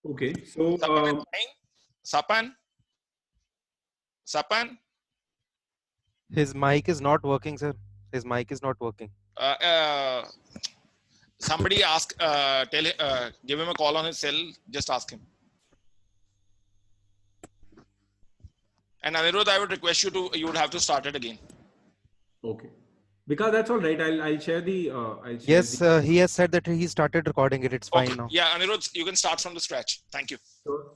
Okay. So, Sapan is fine. Sapan. His mic is not working, sir. His mic is not working. Somebody ask, give him a call on his cell. Just ask him. And Anirudh, I would request you would have to start it again. okay. Because that's all right. I'll share the. Yes, he has said that he started recording it. It's fine now. Yeah, Anirudh, you can start from the scratch. Thank you. Sure.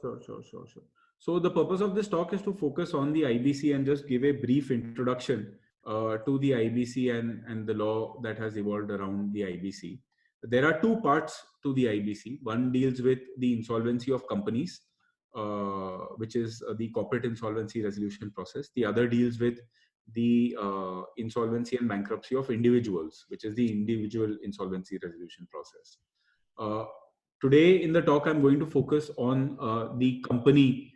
So the purpose of this talk is to focus on the IBC and just give a brief introduction to the IBC and the law that has evolved around the IBC. There are two parts to the IBC. One deals with the insolvency of companies, which is the corporate insolvency resolution process. The other deals with the insolvency and bankruptcy of individuals, which is the individual insolvency resolution process. Today in the talk, I'm going to focus on the company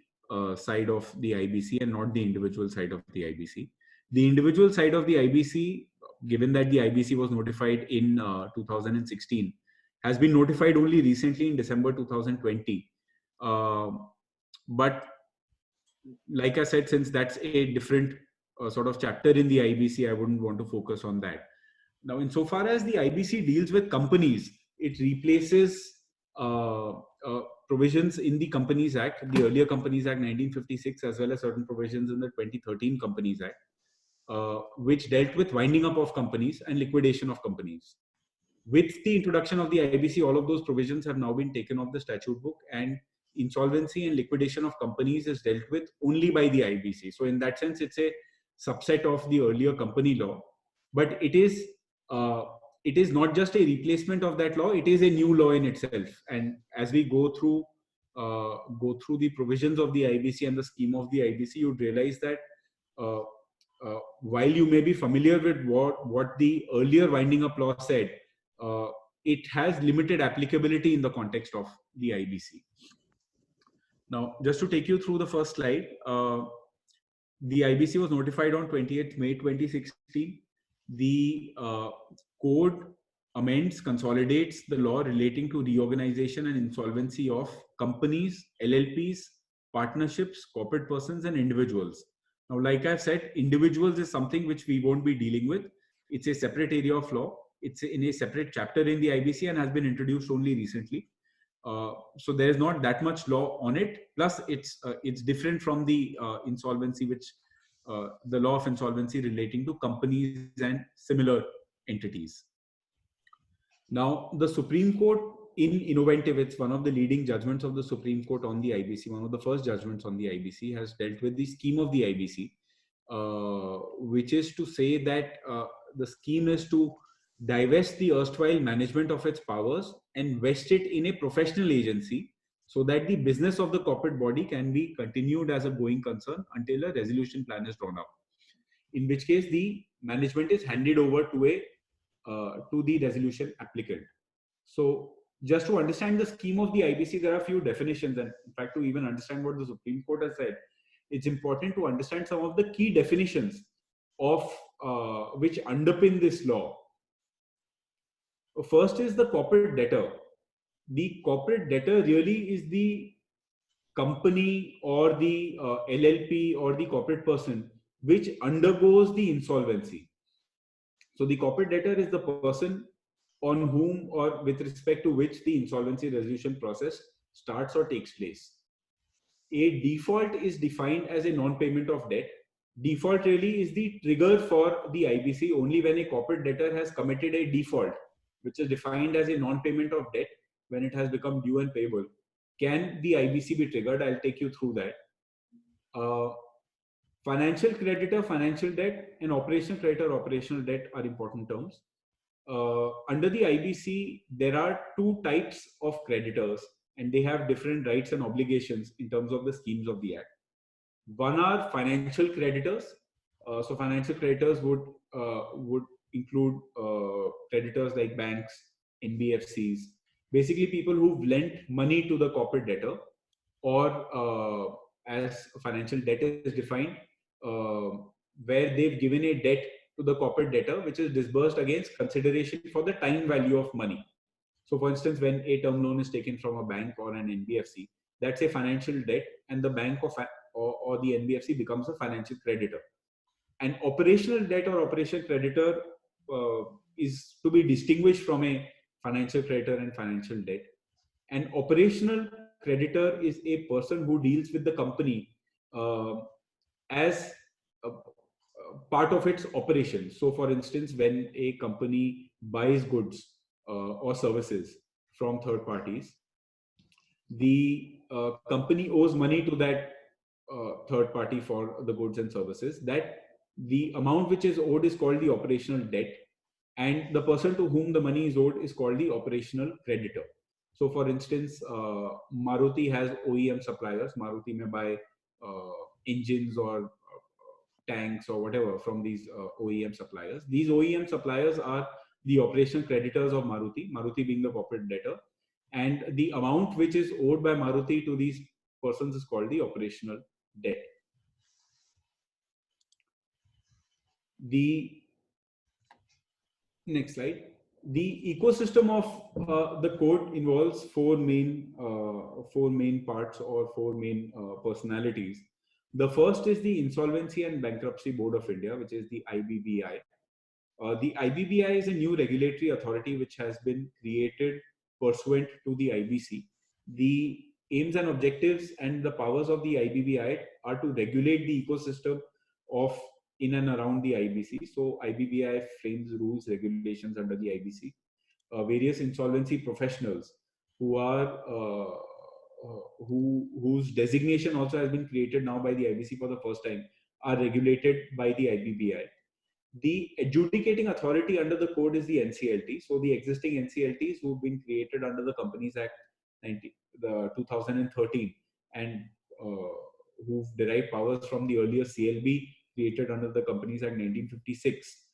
side of the IBC and not the individual side of the IBC. The individual side of the IBC, given that the IBC was notified in 2016, has been notified only recently in December 2020. But like I said, since that's a different sort of chapter in the IBC, I wouldn't want to focus on that. Now, insofar as the IBC deals with companies, it replaces provisions in the Companies Act, the earlier Companies Act 1956, as well as certain provisions in the 2013 Companies Act, which dealt with winding up of companies and liquidation of companies. With the introduction of the IBC, all of those provisions have now been taken off the statute book, and insolvency and liquidation of companies is dealt with only by the IBC. So in that sense, it's a subset of the earlier company law, but it is not just a replacement of that law, it is a new law in itself. And as we go through the provisions of the IBC and the scheme of the IBC, you'd realize that while you may be familiar with what the earlier winding up law said, it has limited applicability in the context of the IBC. Now, just to take you through the first slide, the IBC was notified on 28th May 2016. The code amends, consolidates the law relating to reorganization and insolvency of companies, LLPs, partnerships, corporate persons, and individuals. Now, like I've said, individuals is something which we won't be dealing with. It's a separate area of law. It's in a separate chapter in the IBC and has been introduced only recently. So there is not that much law on it. Plus, it's different from the insolvency, which the law of insolvency relating to companies and similar entities. Now, the Supreme Court in Innoventive, it's one of the leading judgments of the Supreme Court on the IBC. One of the first judgments on the IBC has dealt with the scheme of the IBC, which is to say that the scheme is to divest the erstwhile management of its powers and vest it in a professional agency so that the business of the corporate body can be continued as a going concern until a resolution plan is drawn up. In which case, the management is handed over to the resolution applicant. So, just to understand the scheme of the IBC, there are a few definitions, and in fact, to even understand what the Supreme Court has said, it's important to understand some of the key definitions of which underpin this law. First is the corporate debtor. The corporate debtor really is the company or the LLP or the corporate person which undergoes the insolvency. So the corporate debtor is the person on whom or with respect to which the insolvency resolution process starts or takes place. A default is defined as a non-payment of debt. Default really is the trigger for the IBC only when a corporate debtor has committed a default, which is defined as a non-payment of debt when it has become due and payable. Can the IBC be triggered? I'll take you through that. Financial creditor, financial debt, and operational creditor, operational debt are important terms. Under the IBC, there are two types of creditors, and they have different rights and obligations in terms of the schemes of the Act. One are financial creditors. So financial creditors would include creditors like banks, NBFCs, basically people who've lent money to the corporate debtor, or as financial debt is defined, where they've given a debt to the corporate debtor, which is disbursed against consideration for the time value of money. So for instance, when a term loan is taken from a bank or an NBFC, that's a financial debt, and the bank or the NBFC becomes a financial creditor. An operational debt or operational creditor is to be distinguished from a financial creditor and financial debt. An operational creditor is a person who deals with the company as a part of its operations. So, for instance, when a company buys goods or services from third parties, the company owes money to that third party for the goods and services. That the amount which is owed is called the operational debt, and the person to whom the money is owed is called the operational creditor. So, for instance, Maruti has OEM suppliers. Maruti may buy engines or tanks or whatever from these OEM suppliers. These OEM suppliers are the operational creditors of Maruti, Maruti being the corporate debtor, and the amount which is owed by Maruti to these persons is called the operational debt. The next slide. The ecosystem of the code involves four main parts or four main personalities. The first is the Insolvency and Bankruptcy Board of India, which is the IBBI. The IBBI is a new regulatory authority which has been created pursuant to the IBC. The aims and objectives and the powers of the IBBI are to regulate the ecosystem of in and around the IBC. So IBBI frames rules, regulations under the IBC. Various insolvency professionals who are whose designation also has been created now by the IBC for the first time are regulated by the IBBI. The adjudicating authority under the code is the NCLT. So the existing NCLTs who've been created under the Companies Act 2013 and who've derived powers from the earlier CLB created under the Companies Act 1956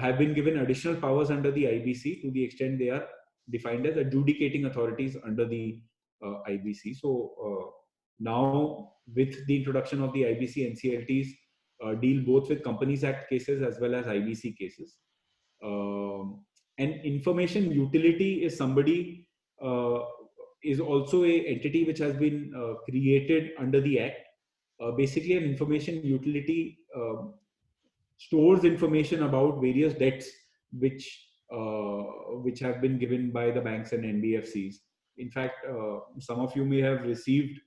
have been given additional powers under the IBC to the extent they are defined as adjudicating authorities under the IBC. So now with the introduction of the IBC, NCLTs deal both with Companies Act cases as well as IBC cases. And information utility is somebody is also a entity which has been created under the Act. Basically, an information utility stores information about various debts which have been given by the banks and NBFCs. In fact, some of you may have received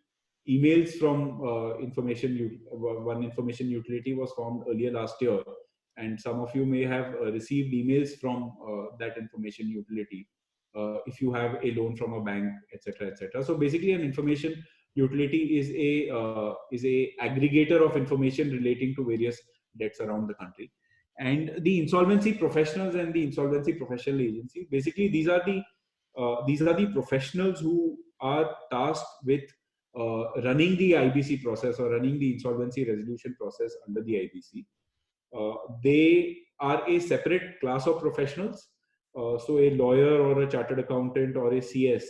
emails from one information utility was formed earlier last year, and some of you may have received emails from that information utility if you have a loan from a bank, etc., etc. So basically, an information utility is a aggregator of information relating to various debts around the country. And the insolvency professionals and the insolvency professional agency, basically these are the professionals who are tasked with running the IBC process or running the insolvency resolution process under the IBC. They are a separate class of professionals. So a lawyer or a chartered accountant or a CS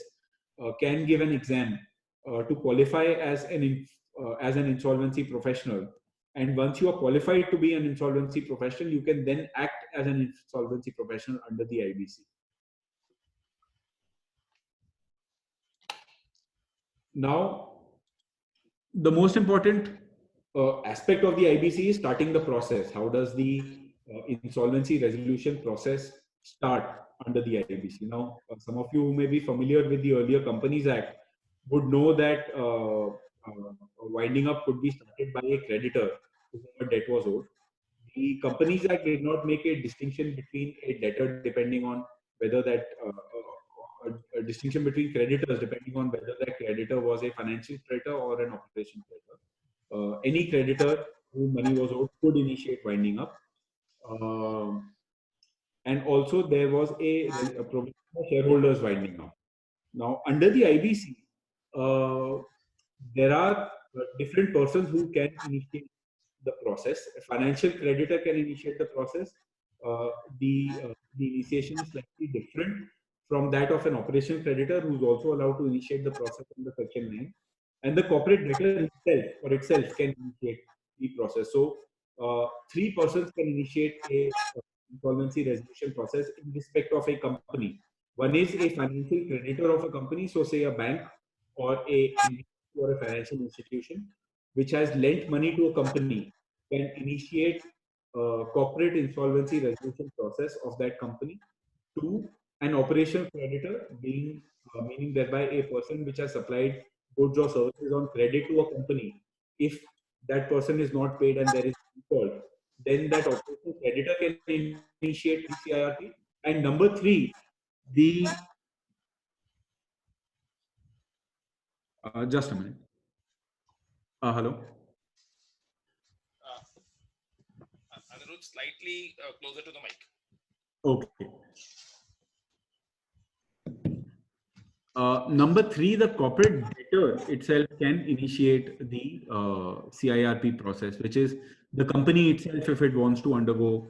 can give an exam to qualify as an insolvency professional. And once you are qualified to be an insolvency professional, you can then act as an insolvency professional under the IBC. Now, the most important aspect of the IBC is starting the process. How does the insolvency resolution process start under the IBC? Now, some of you who may be familiar with the earlier Companies Act would know that winding up could be started by a creditor to whom a debt was owed. The Companies Act did not make a distinction between a debtor depending on whether that a distinction between creditors depending on whether that creditor was a financial creditor or an operational creditor. Any creditor whom money was owed could initiate winding up. And also there was a provision for shareholders winding up. Now, under the IBC, there are different persons who can initiate the process. A financial creditor can initiate the process. The initiation is slightly different from that of an operational creditor who is also allowed to initiate the process under Section 9. And the corporate debtor itself can initiate the process. So, three persons can initiate a insolvency resolution process in respect of a company. One is a financial creditor of a company, so say a bank or a or a financial institution which has lent money to a company can initiate a corporate insolvency resolution process of that company to an operational creditor, being meaning thereby a person which has supplied goods or services on credit to a company. If that person is not paid and there is default, then that operational creditor can initiate the CIRP. And number three, the just a minute. Hello. Anirudh, slightly closer to the mic. Okay. Number three, the corporate debtor itself can initiate the CIRP process, which is the company itself, if it wants to undergo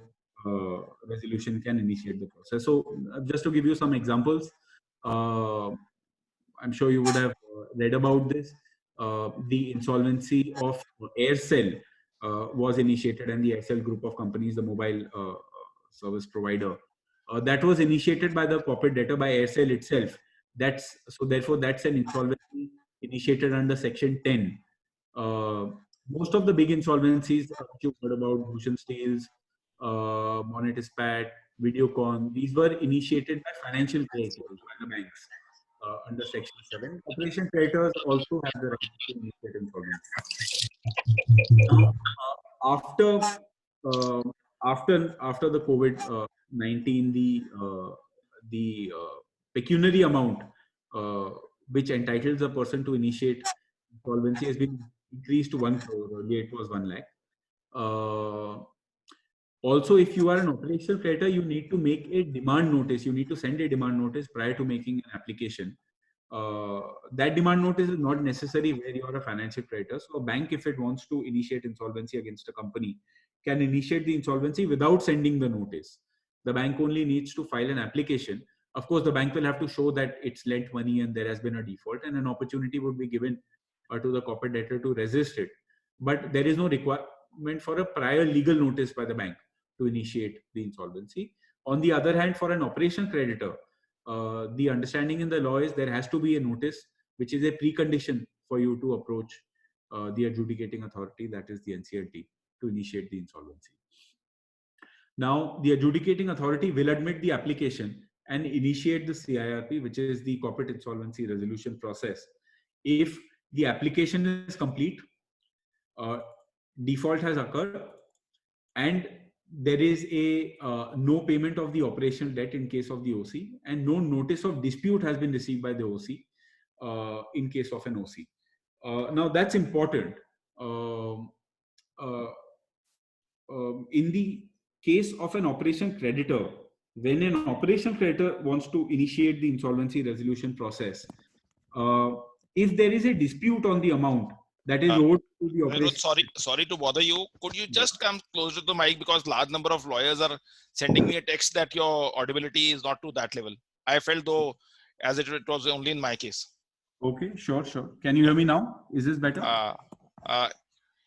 resolution, can initiate the process. So, just to give you some examples, I'm sure you would have read about this. The insolvency of Aircel was initiated, and the Aircel group of companies, the mobile service provider, that was initiated by the corporate debtor by Aircel itself. Therefore that's an insolvency initiated under Section 10. Most of the big insolvencies you've heard about, Bhushan Steels, Monetispat, Videocon, these were initiated by financial creditors, by the banks under Section 7. Operation creditors also have the right to initiate insolvency. Now, after the COVID-19, the pecuniary amount which entitles a person to initiate insolvency has been increased to 1 crore. Earlier it was 1 lakh. Also, if you are an operational creditor, you need to make a demand notice. You need to send a demand notice prior to making an application. That demand notice is not necessary where you are a financial creditor. So a bank, if it wants to initiate insolvency against a company, can initiate the insolvency without sending the notice. The bank only needs to file an application. Of course, the bank will have to show that it's lent money and there has been a default, and an opportunity would be given to the corporate debtor to resist it. But there is no requirement for a prior legal notice by the bank to initiate the insolvency. On the other hand, for an operation creditor, the understanding in the law is there has to be a notice, which is a precondition for you to approach the adjudicating authority, that is the NCLT, to initiate the insolvency. Now, the adjudicating authority will admit the application and initiate the CIRP, which is the corporate insolvency resolution process, if the application is complete, default has occurred, and there is a no payment of the operational debt in case of the OC, and no notice of dispute has been received by the OC in case of an OC. Now that's important. In the case of an operation creditor, when an operation creditor wants to initiate the insolvency resolution process, if there is a dispute on the amount that is owed to the operation. Sorry to bother you. Could you just come closer to the mic, because large number of lawyers are sending me a text that your audibility is not to that level. I felt though as it was only in my case. Okay, sure. Can you hear me now? Is this better?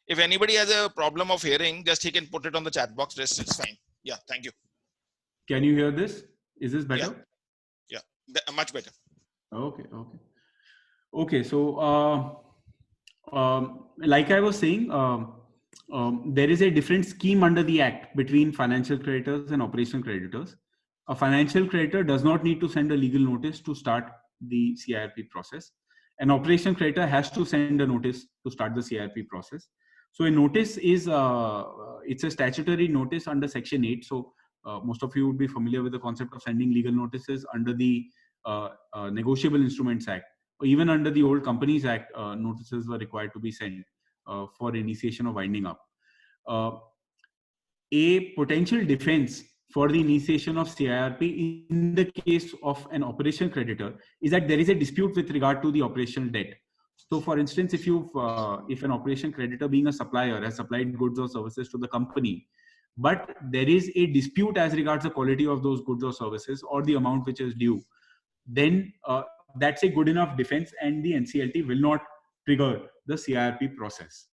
If anybody has a problem of hearing, just he can put it on the chat box. Rest it's fine. Yeah, thank you. Can you hear this? Is this better? Yeah, much better. Okay. So, like I was saying, there is a different scheme under the Act between financial creditors and operational creditors. A financial creditor does not need to send a legal notice to start the CIRP process. An operational creditor has to send a notice to start the CIRP process. So a notice is it's a statutory notice under Section 8. So most of you would be familiar with the concept of sending legal notices under the Negotiable Instruments Act. Even under the old Companies Act, notices were required to be sent for initiation of winding up. A potential defense for the initiation of CIRP in the case of an operation creditor is that there is a dispute with regard to the operational debt. So for instance, if an operation creditor, being a supplier, has supplied goods or services to the company, but there is a dispute as regards the quality of those goods or services or the amount which is due, then that's a good enough defense, and the NCLT will not trigger the CIRP process.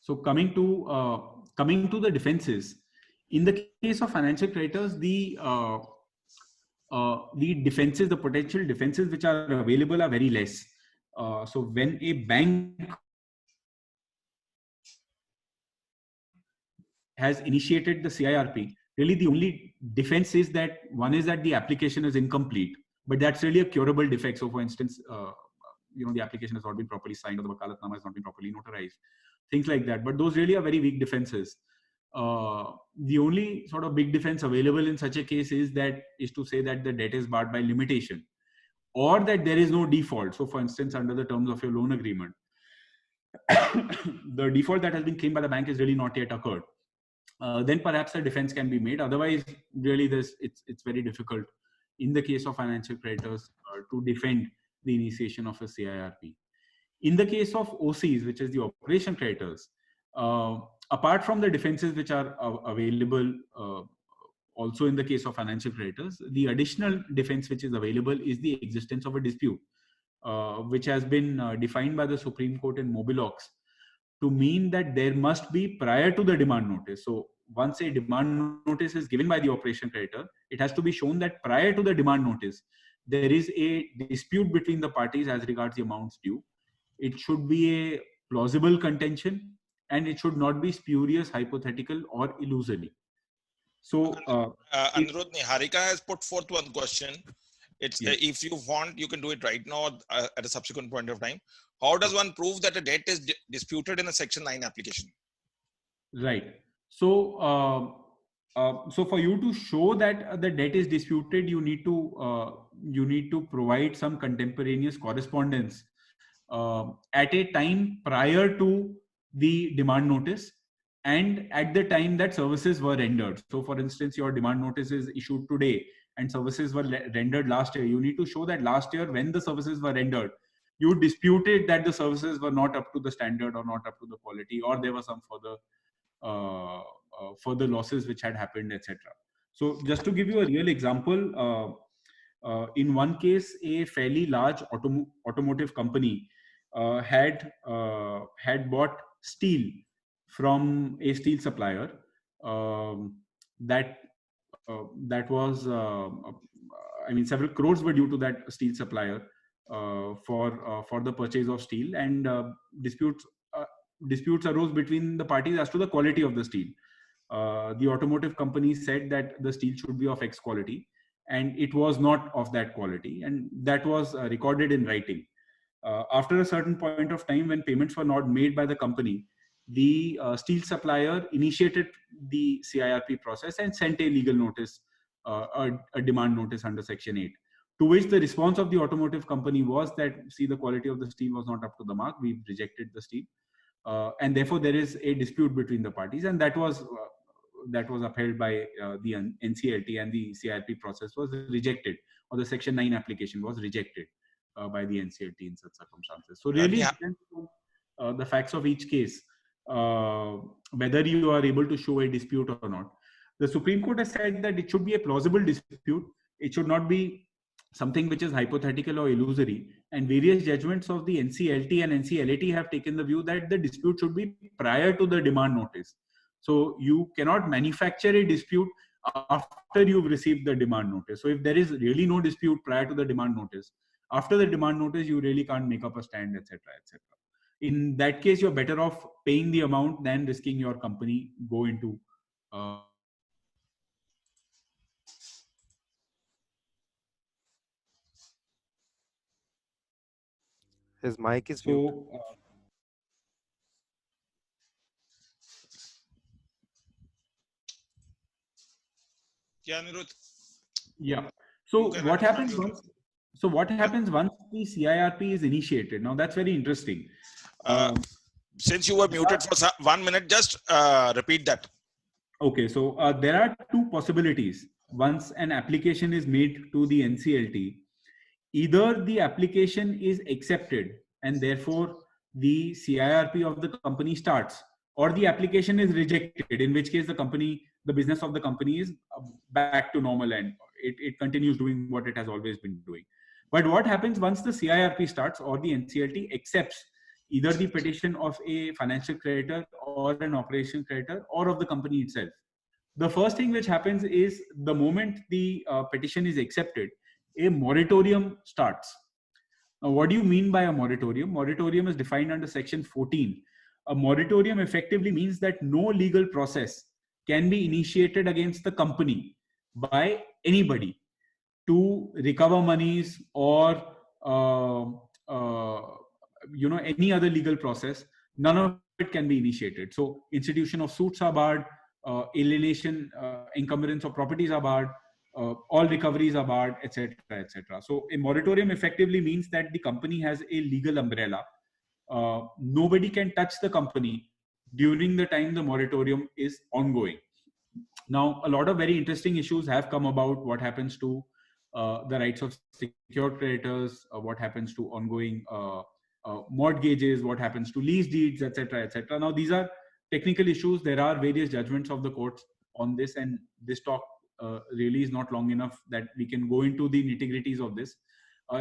So coming to the defenses, in the case of financial creditors, the defenses, the potential defenses which are available are very less. So when a bank has initiated the CIRP, really the only defense is that one is that the application is incomplete, but that's really a curable defect. So for instance, the application has not been properly signed or the wakalatnama has not been properly notarized, things like that. But those really are very weak defenses. The only sort of big defense available in such a case is to say that the debt is barred by limitation, or that there is no default. So for instance, under the terms of your loan agreement, the default that has been claimed by the bank is really not yet occurred. Then perhaps a defense can be made. Otherwise, really, it's very difficult in the case of financial creditors to defend the initiation of a CIRP. In the case of OCs, which is the operation creditors, apart from the defenses which are available also in the case of financial creditors, the additional defense which is available is the existence of a dispute, which has been defined by the Supreme Court in Mobilox to mean that there must be prior to the demand notice. So once a demand notice is given by the operation creditor, it has to be shown that prior to the demand notice, there is a dispute between the parties as regards the amounts due. It should be a plausible contention, and it should not be spurious, hypothetical, or illusory. So, Anirudh, Niharika has put forth one question. It's Yes. If you want, you can do it right now at a subsequent point of time. How does one prove that a debt is disputed in a Section 9 application? Right. So, so for you to show that the debt is disputed, you need to provide some contemporaneous correspondence at a time prior to the demand notice and at the time that services were rendered. So, for instance, your demand notice is issued today and services were rendered last year. You need to show that last year, when the services were rendered, you disputed that the services were not up to the standard or not up to the quality, or there were some further losses which had happened, etc. So just to give you a real example, in one case, a fairly large automotive company had bought steel from a steel supplier that was, I mean, several crores were due to that steel supplier for the purchase of steel, and disputes arose between the parties as to the quality of the steel. The automotive company said that the steel should be of X quality, and it was not of that quality, and that was recorded in writing. After a certain point of time, when payments were not made by the company, the steel supplier initiated the CIRP process and sent a legal notice, a demand notice under Section 8, to which the response of the automotive company was that, see, the quality of the steel was not up to the mark, we've rejected the steel. And therefore there is a dispute between the parties, and that was upheld by the NCLT, and the CIRP process was rejected, or the Section 9 application was rejected by the NCLT in such circumstances. So really, it depends on the facts of each case, whether you are able to show a dispute or not. The Supreme Court has said that it should be a plausible dispute. It should not be something which is hypothetical or illusory, and various judgments of the NCLT and NCLAT have taken the view that the dispute should be prior to the demand notice. So you cannot manufacture a dispute after you've received the demand notice. So if there is really no dispute prior to the demand notice, after the demand notice, you really can't make up a stand, etc., etc. In that case, you're better off paying the amount than risking your company go into His mic is muted. Yeah, Anirudh. Yeah. So what happens once? So what happens once the CIRP is initiated? Now that's very interesting. Since you were muted for 1 minute, just repeat that. Okay. So there are two possibilities. Once an application is made to the NCLT, either the application is accepted and therefore the CIRP of the company starts, or the application is rejected, in which case the business of the company is back to normal and it continues doing what it has always been doing. But what happens once the CIRP starts or the NCLT accepts either the petition of a financial creditor or an operation creditor or of the company itself? The first thing which happens is, the moment the petition is accepted, a moratorium starts. What do you mean by a moratorium? Moratorium is defined under section 14. A moratorium effectively means that no legal process can be initiated against the company by anybody to recover monies or any other legal process. None of it can be initiated. So institution of suits are barred, alienation, encumbrance of properties are barred, all recoveries are barred, etc., etc. So a moratorium effectively means that the company has a legal umbrella. Nobody can touch the company during the time the moratorium is ongoing. Now, a lot of very interesting issues have come about. What happens to the rights of secured creditors? What happens to ongoing mortgages? What happens to lease deeds, etc., etc. Now, these are technical issues. There are various judgments of the courts on this, and this talk really is not long enough that we can go into the nitty-gritties of this.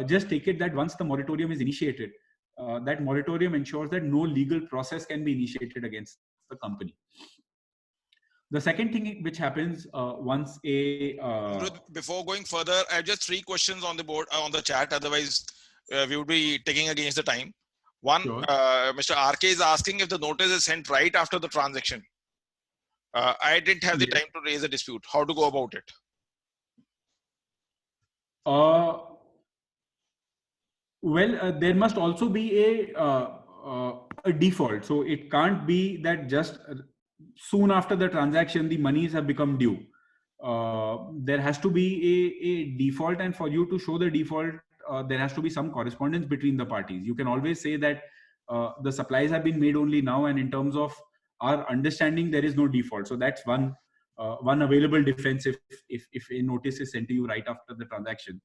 Just take it that once the moratorium is initiated, that moratorium ensures that no legal process can be initiated against the company. The second thing which happens once a before going further, I have just 3 questions on the board on the chat. Otherwise, we would be taking against the time. One, Sure. Mr. RK is asking if the notice is sent right after the transaction. I didn't have the time to raise a dispute. How to go about it? Well, there must also be a default. So it can't be that just soon after the transaction, the monies have become due. There has to be a default, and for you to show the default, there has to be some correspondence between the parties. You can always say that the supplies have been made only now, and in terms of our understanding, there is no default. So that's one available defense if a notice is sent to you right after the transaction.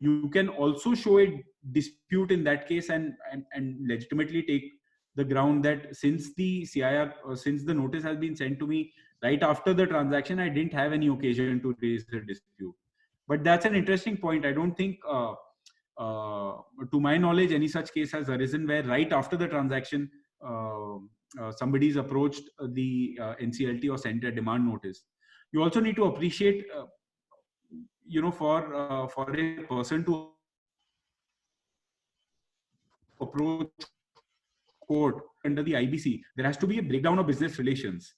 You can also show a dispute in that case and legitimately take the ground that since the CIR, since the notice has been sent to me right after the transaction, I didn't have any occasion to raise a dispute. But that's an interesting point. I don't think, to my knowledge, any such case has arisen where right after the transaction, somebody's approached the NCLT or sent a demand notice. You also need to appreciate, for a person to approach court under the IBC, there has to be a breakdown of business relations.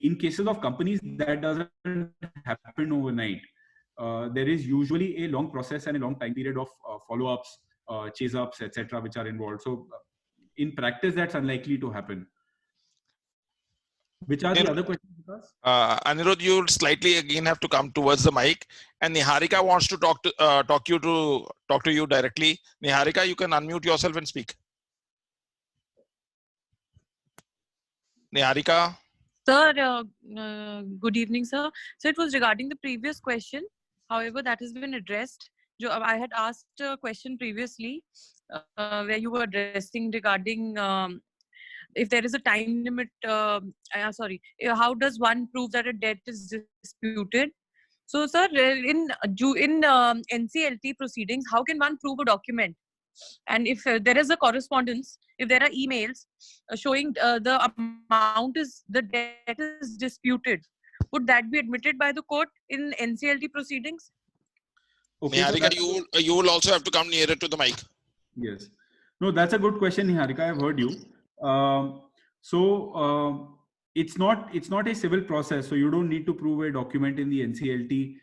In cases of companies, that doesn't happen overnight. There is usually a long process and a long time period of follow-ups, chase-ups, etc., which are involved. So in practice, that's unlikely to happen. Which are the other questions? Anirudh, you slightly again have to come towards the mic, and Niharika wants to talk to you directly. Niharika, you can unmute yourself and speak. Niharika. Sir, good evening, sir. So it was regarding the previous question. However, that has been addressed. I had asked a question previously where you were addressing regarding if there is a time limit. How does one prove that a debt is disputed? So, sir, in NCLT proceedings, how can one prove a document? And if there is a correspondence, if there are emails showing the debt is disputed, would that be admitted by the court in NCLT proceedings? Okay, Niharika, you will also have to come nearer to the mic. Yes. No, that's a good question, Niharika. I've heard you. It's not a civil process, so you don't need to prove a document in the NCLT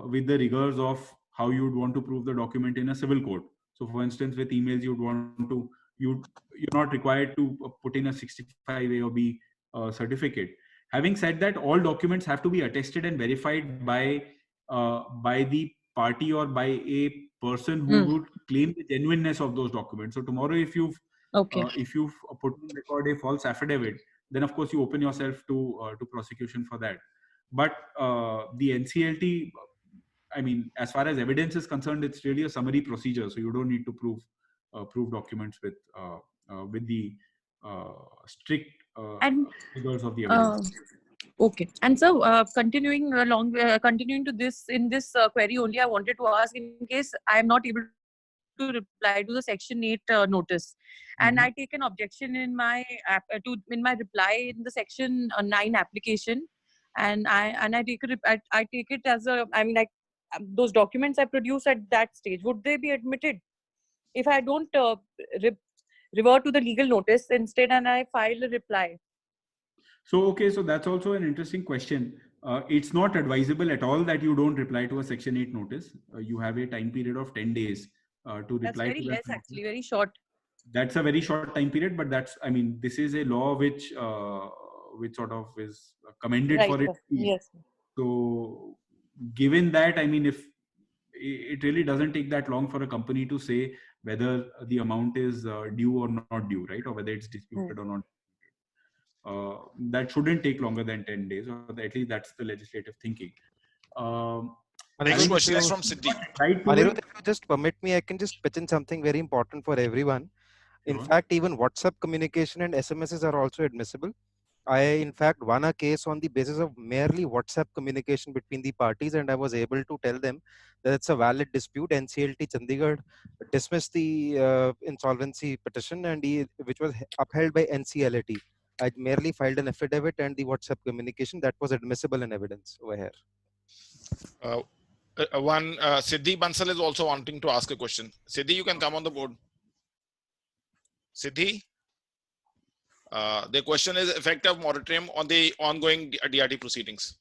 with the rigors of how you would want to prove the document in a civil court. So, for instance, with emails, you're not required to put in a 65A or B certificate. Having said that, all documents have to be attested and verified by the party or by a person who would claim the genuineness of those documents. So tomorrow, if you've put on record a false affidavit, then of course you open yourself to prosecution for that. But the NCLT, I mean, as far as evidence is concerned, it's really a summary procedure. So you don't need to prove documents with the strict figures of the evidence. Okay. And so continuing to this in this query only, I wanted to ask, in case I am not able to reply to the Section 8 notice, and I take an objection in my reply in the Section 9 application, and I take it as those documents I produce at that stage, would they be admitted if I don't revert to the legal notice instead and I file a reply? So, okay, so that's also an interesting question. It's not advisable at all that you don't reply to a Section 8 notice. You have a time period of 10 days to That's reply very to that less, notice. actually, very short. That's a very short time period, but that's, I mean, this is a law which sort of is commended Right, for its sir. speed. Yes. So, given that, I mean, if it really doesn't take that long for a company to say whether the amount is due or not due, right? Or whether it's disputed or not. That shouldn't take longer than 10 days, or at least that's the legislative thinking. Next Anirudh, question if is you- from Siddhi. Right to Anirudh, it. if you just permit me, I can just pitch in something very important for everyone. In Sure. fact, even WhatsApp communication and SMSs are also admissible. I, in fact, won a case on the basis of merely WhatsApp communication between the parties, and I was able to tell them that it's a valid dispute. NCLT Chandigarh dismissed the insolvency petition, and which was upheld by NCLT. I merely filed an affidavit, and the WhatsApp communication that was admissible in evidence over here. Siddhi Bansal is also wanting to ask a question. Siddhi, you can come on the board. Siddhi, the question is effective moratorium on the ongoing DRT proceedings.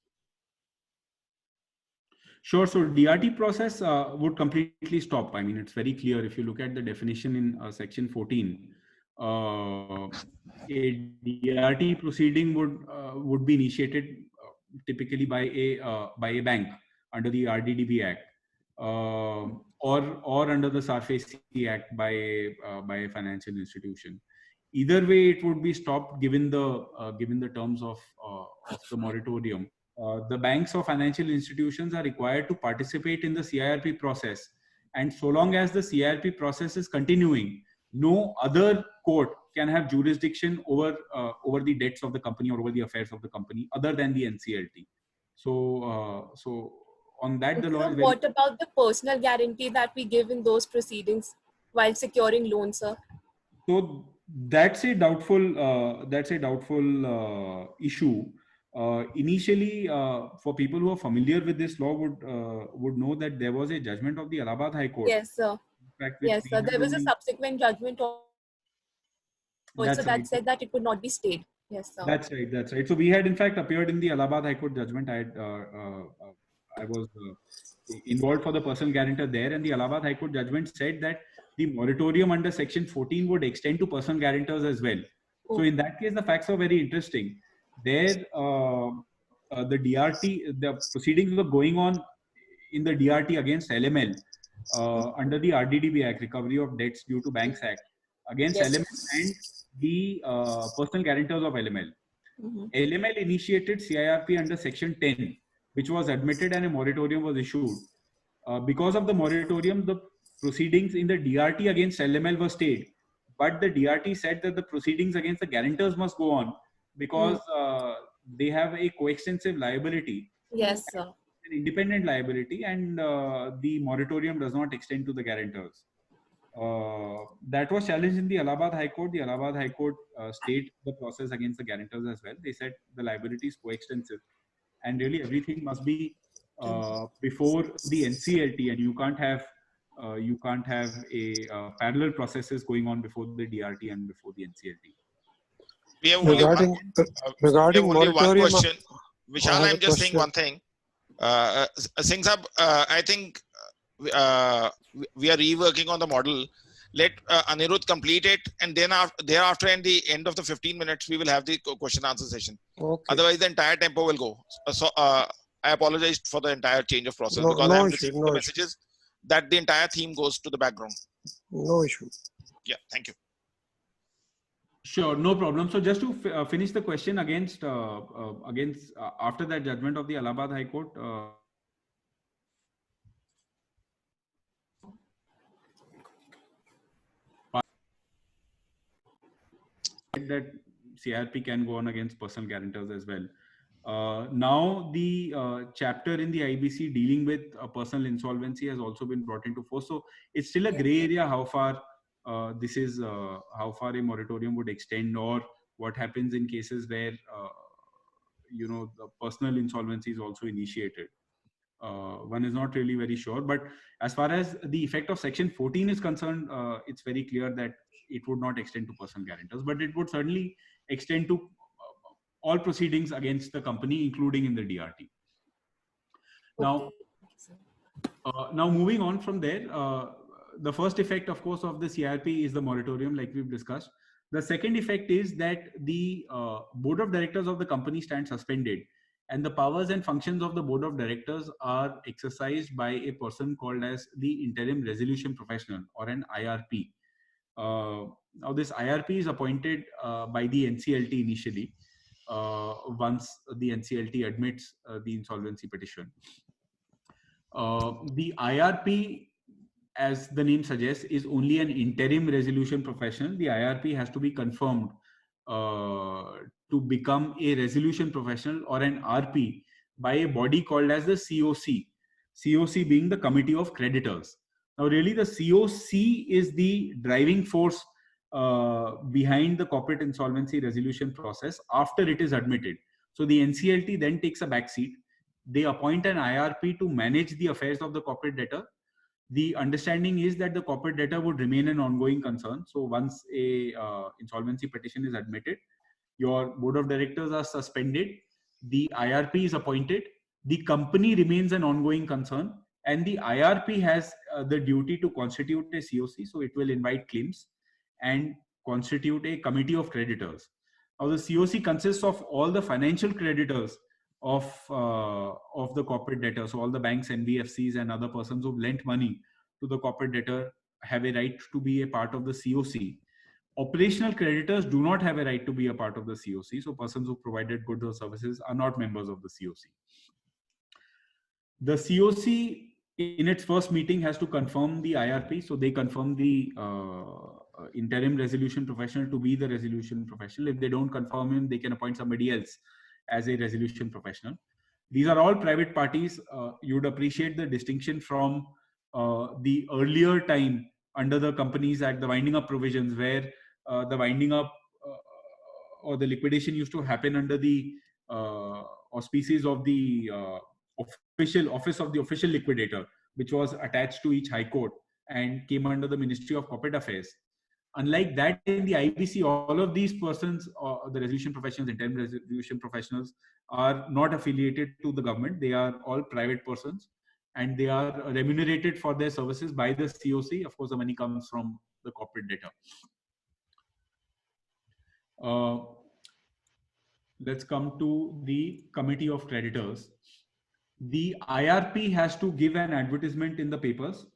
Sure. So DRT process would completely stop. I mean, it's very clear if you look at the definition in section 14. A DRT proceeding would be initiated typically by a bank under the RDDB Act, or under the SARFACE Act by a financial institution. Either way, it would be stopped given the terms of the moratorium. The banks or financial institutions are required to participate in the CIRP process, and so long as the CIRP process is continuing, no other court can have jurisdiction over the debts of the company or over the affairs of the company other than the NCLT. So on that, the law is very. What about the personal guarantee that we give in those proceedings while securing loans, sir? So that's a doubtful issue. Initially, for people who are familiar with this law would know that there was a judgment of the Allahabad High Court. Yes, sir. In fact, which Yes, we sir. had There was a only- subsequent judgment also That's that right. said that it could not be stayed. Yes, sir. That's right. That's right. So we had in fact appeared in the Allahabad High Court judgment. I was involved for the personal guarantor there, and the Allahabad High Court judgment said that the moratorium under Section 14 would extend to personal guarantors as well. So in that case, the facts are very interesting. There, the DRT, the proceedings were going on in the DRT against LML under the RDDB Act, Recovery of Debts Due to Banks Act, against Yes. LML and the personal guarantors of LML. Mhm. LML initiated CIRP under Section 10, which was admitted and a moratorium was issued. Because of the moratorium, the proceedings in the DRT against LML were stayed. But the DRT said that the proceedings against the guarantors must go on because they have a coextensive liability, Yes, sir. an independent liability, and the moratorium does not extend to the guarantors. That was challenged in the Allahabad High Court. The Allahabad High Court stayed the process against the guarantors as well. They said the liability is coextensive, and really everything must be before the NCLT, and you can't have a parallel processes going on before the DRT and before the NCLT. We have only Regarding we have only one moratorium, question. Vishal, have I'm a just saying question. one thing. Singh Sahab, I think we are reworking on the model. Let Anirudh complete it, and then thereafter, at the end of the 15 minutes, we will have the question answer session. okay. Otherwise, the entire tempo will go. So I apologize for the entire change of process No- because no I'm issue, receiving no the issue. messages that the entire theme goes to the background. No issue. Yeah, thank you. Sure, no problem. So just to finish the question against after that judgment of the Allahabad High Court, that CIRP can go on against personal guarantors as well. Now the chapter in the IBC dealing with personal insolvency has also been brought into force. So it's still a gray area how far how far a moratorium would extend, or what happens in cases where the personal insolvency is also initiated. One is not really very sure. But as far as the effect of Section 14 is concerned, it's very clear that it would not extend to personal guarantors, but it would certainly extend to all proceedings against the company, including in the DRT. Now, now moving on from there, the first effect, of course, of the CIRP is the moratorium, like we've discussed. The second effect is that the board of directors of the company stands suspended, and the powers and functions of the board of directors are exercised by a person called as the interim resolution professional, or an IRP. Now this IRP is appointed by the NCLT initially, once the NCLT admits the insolvency petition. The IRP, as the name suggests, is only an interim resolution professional. The IRP has to be confirmed to become a resolution professional or an RP by a body called as the COC. COC being the Committee of Creditors. Now, really, the COC is the driving force behind the corporate insolvency resolution process after it is admitted. So the NCLT then takes a backseat. They appoint an IRP to manage the affairs of the corporate debtor. The understanding is that the corporate debtor would remain an ongoing concern. So once a insolvency petition is admitted, your board of directors are suspended, the IRP is appointed, the company remains an ongoing concern, and the IRP has the duty to constitute a COC. So it will invite claims and constitute a committee of creditors. Now the COC consists of all the financial creditors of the corporate debtor. So all the banks, NBFCs, and other persons who've lent money to the corporate debtor have a right to be a part of the COC. Operational creditors do not have a right to be a part of the COC. So persons who provided goods or services are not members of the COC. The COC in its first meeting has to confirm the IRP. So they confirm the interim resolution professional to be the resolution professional. If they don't confirm him, they can appoint somebody else as a resolution professional. These are all private parties. You would appreciate the distinction from the earlier time under the Companies Act, the winding up provisions, where the winding up or the liquidation used to happen under the auspices of the office of the official liquidator, which was attached to each high court and came under the Ministry of Corporate Affairs. Unlike that, in the IBC, all of these persons, the resolution professionals, interim resolution professionals, are not affiliated to the government. They are all private persons, and they are remunerated for their services by the COC. Of course, the money comes from the corporate debtor. Let's come to the Committee of Creditors. The IRP has to give an advertisement in the papers,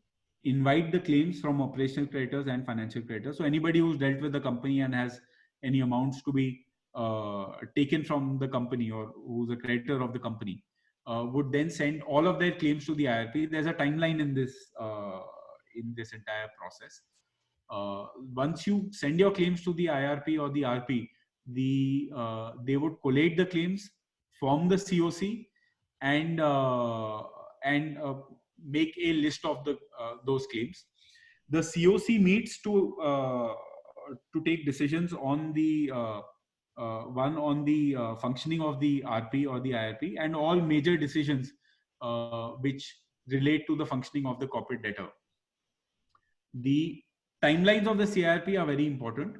invite the claims from operational creditors and financial creditors. So anybody who's dealt with the company and has any amounts to be taken from the company, or who's a creditor of the company, would then send all of their claims to the IRP. There's a timeline in this entire process. Once you send your claims to the IRP or the RP, they would collate the claims, form the COC, and make a list of those claims. The COC meets to take decisions on the functioning of the RP or the IRP, and all major decisions which relate to the functioning of the corporate debtor. The timelines of the CIRP are very important.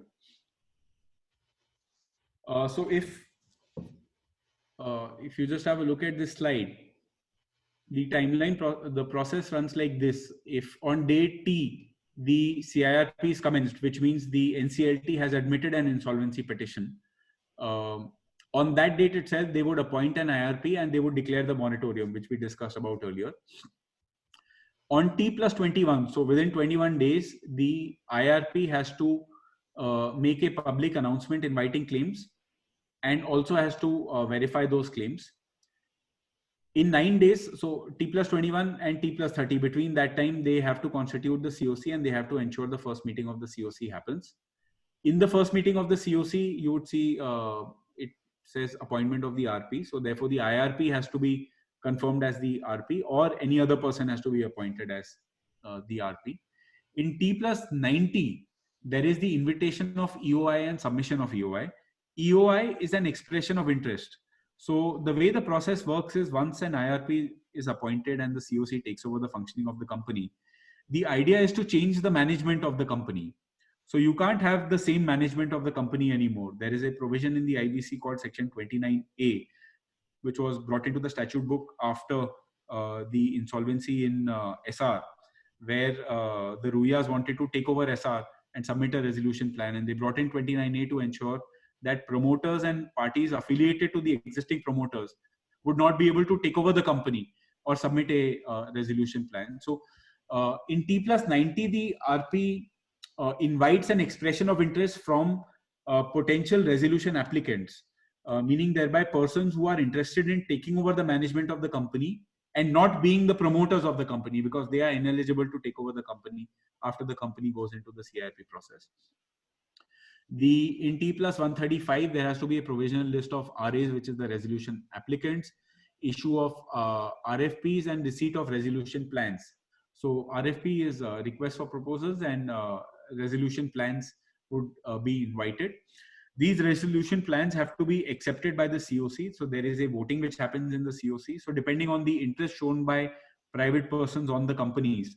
So if you just have a look at this slide, the timeline, the process runs like this. If on day T, the CIRP is commenced, which means the NCLT has admitted an insolvency petition, on that date itself, they would appoint an IRP and they would declare the moratorium, which we discussed about earlier. On T+21, so within 21 days, the IRP has to make a public announcement inviting claims, and also has to verify those claims. In 9 days, so T+21 and T+30, between that time, they have to constitute the COC and they have to ensure the first meeting of the COC happens. In the first meeting of the COC, you would see it says appointment of the RP. So therefore, the IRP has to be confirmed as the RP, or any other person has to be appointed as the RP. In T+90, there is the invitation of EOI and submission of EOI. EOI is an expression of interest. So the way the process works is, once an IRP is appointed and the COC takes over the functioning of the company, the idea is to change the management of the company. So you can't have the same management of the company anymore. There is a provision in the IBC called Section 29A, which was brought into the statute book after the insolvency in SR, where the Ruyas wanted to take over SR and submit a resolution plan. And they brought in 29A to ensure that promoters and parties affiliated to the existing promoters would not be able to take over the company or submit a resolution plan. So in T+90, the RP invites an expression of interest from potential resolution applicants, meaning thereby persons who are interested in taking over the management of the company and not being the promoters of the company, because they are ineligible to take over the company after the company goes into the CIRP process. In T+135, there has to be a provisional list of RAs, which is the resolution applicants, issue of RFPs, and receipt of resolution plans. So RFP is a request for proposals, and resolution plans would be invited. These resolution plans have to be accepted by the COC. So there is a voting which happens in the COC. So depending on the interest shown by private persons on the companies,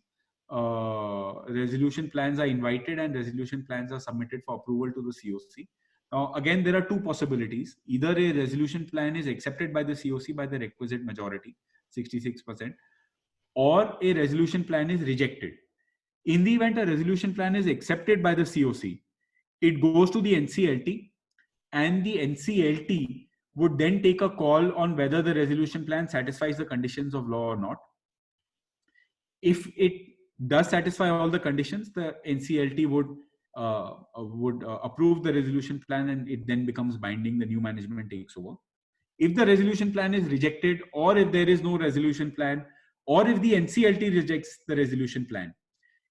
resolution plans are invited and resolution plans are submitted for approval to the COC. Now, again, there are two possibilities. Either a resolution plan is accepted by the COC by the requisite majority, 66%, or a resolution plan is rejected. In the event a resolution plan is accepted by the COC, it goes to the NCLT, and the NCLT would then take a call on whether the resolution plan satisfies the conditions of law or not. If it does satisfy all the conditions, the NCLT would approve the resolution plan, and it then becomes binding. The new management takes over. If the resolution plan is rejected, or if there is no resolution plan, or if the NCLT rejects the resolution plan,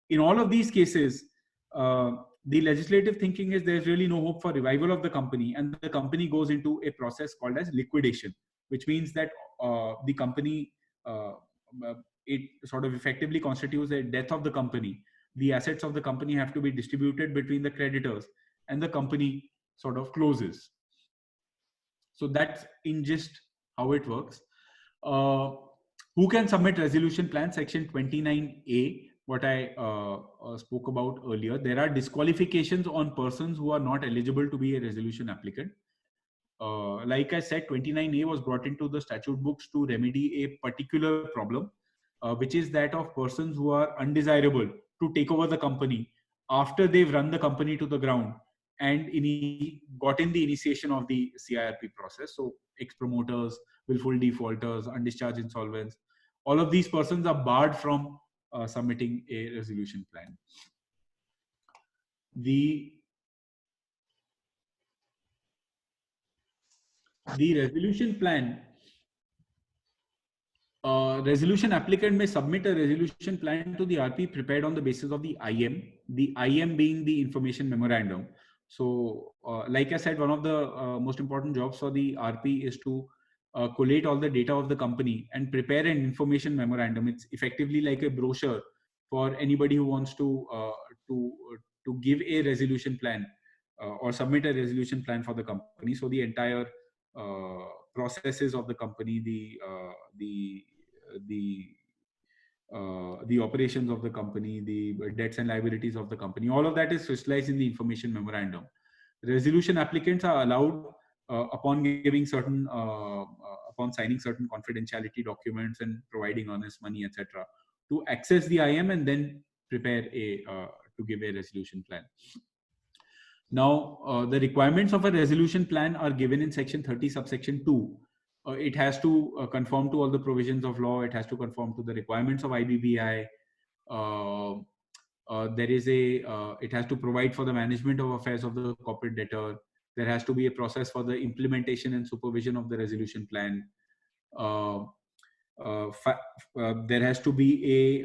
in all of these cases, the legislative thinking is there's really no hope for revival of the company, and the company goes into a process called as liquidation, which means that the company, it sort of effectively constitutes the death of the company. The assets of the company have to be distributed between the creditors, and the company sort of closes. So that's in just how it works. Who can submit resolution plan? Section 29A, what I spoke about earlier. There are disqualifications on persons who are not eligible to be a resolution applicant. Like I said, 29A was brought into the statute books to remedy a particular problem, which is that of persons who are undesirable to take over the company after they've run the company to the ground and gotten the initiation of the CIRP process. So ex-promoters, willful defaulters, undischarged insolvents, all of these persons are barred from submitting a resolution plan. The resolution plan, resolution applicant may submit a resolution plan to the RP prepared on the basis of the IM being the information memorandum. So like I said, one of the most important jobs for the RP is to collate all the data of the company and prepare an information memorandum. It's effectively like a brochure for anybody who wants to give a resolution plan or submit a resolution plan for the company. So the entire processes of the company, the operations of the company, the debts and liabilities of the company, all of that is crystallized in the information memorandum. Resolution applicants are allowed upon giving certain, upon signing certain confidentiality documents and providing earnest money, etc., to access the IM and then prepare to give a resolution plan. Now, the requirements of a resolution plan are given in section 30 subsection 2. It has to conform to all the provisions of law. It has to conform to the requirements of IBBI. It has to provide for the management of affairs of the corporate debtor. There has to be a process for the implementation and supervision of the resolution plan. There has to be a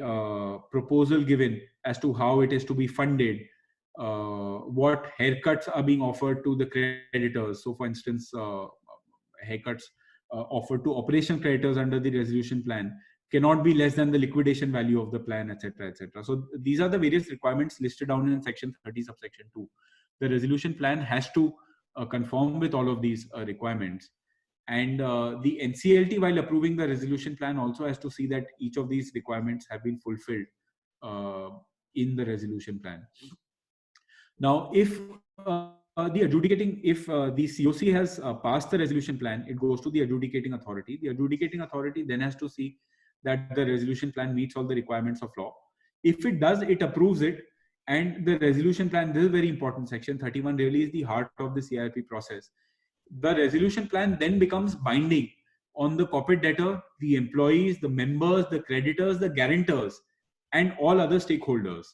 proposal given as to how it is to be funded, what haircuts are being offered to the creditors. So for instance, haircuts offered to operation creditors under the resolution plan cannot be less than the liquidation value of the plan, etc., etc. So these are the various requirements listed down in section 30 subsection 2. The resolution plan has to conform with all of these requirements. And the NCLT, while approving the resolution plan, also has to see that each of these requirements have been fulfilled in the resolution plan. Now, if the adjudicating, if the COC has passed the resolution plan, it goes to the adjudicating authority. The adjudicating authority then has to see that the resolution plan meets all the requirements of law. If it does, it approves it. And the resolution plan, this is a very important section. 31 really is the heart of the CIRP process. The resolution plan then becomes binding on the corporate debtor, the employees, the members, the creditors, the guarantors, and all other stakeholders.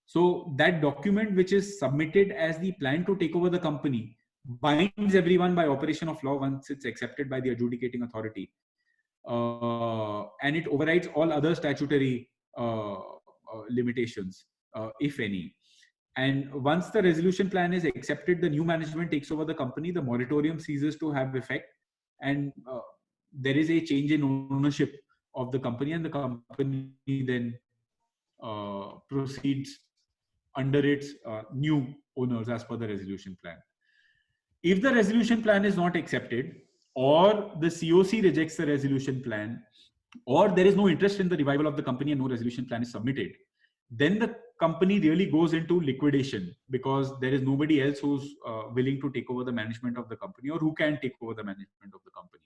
So that document, which is submitted as the plan to take over the company, binds everyone by operation of law once it's accepted by the adjudicating authority. And it overrides all other statutory limitations, if any. And once the resolution plan is accepted, the new management takes over the company, the moratorium ceases to have effect, and there is a change in ownership of the company, and the company then proceeds under its new owners as per the resolution plan. If the resolution plan is not accepted, or the COC rejects the resolution plan, or there is no interest in the revival of the company and no resolution plan is submitted, then the company really goes into liquidation, because there is nobody else who's willing to take over the management of the company, or who can take over the management of the company.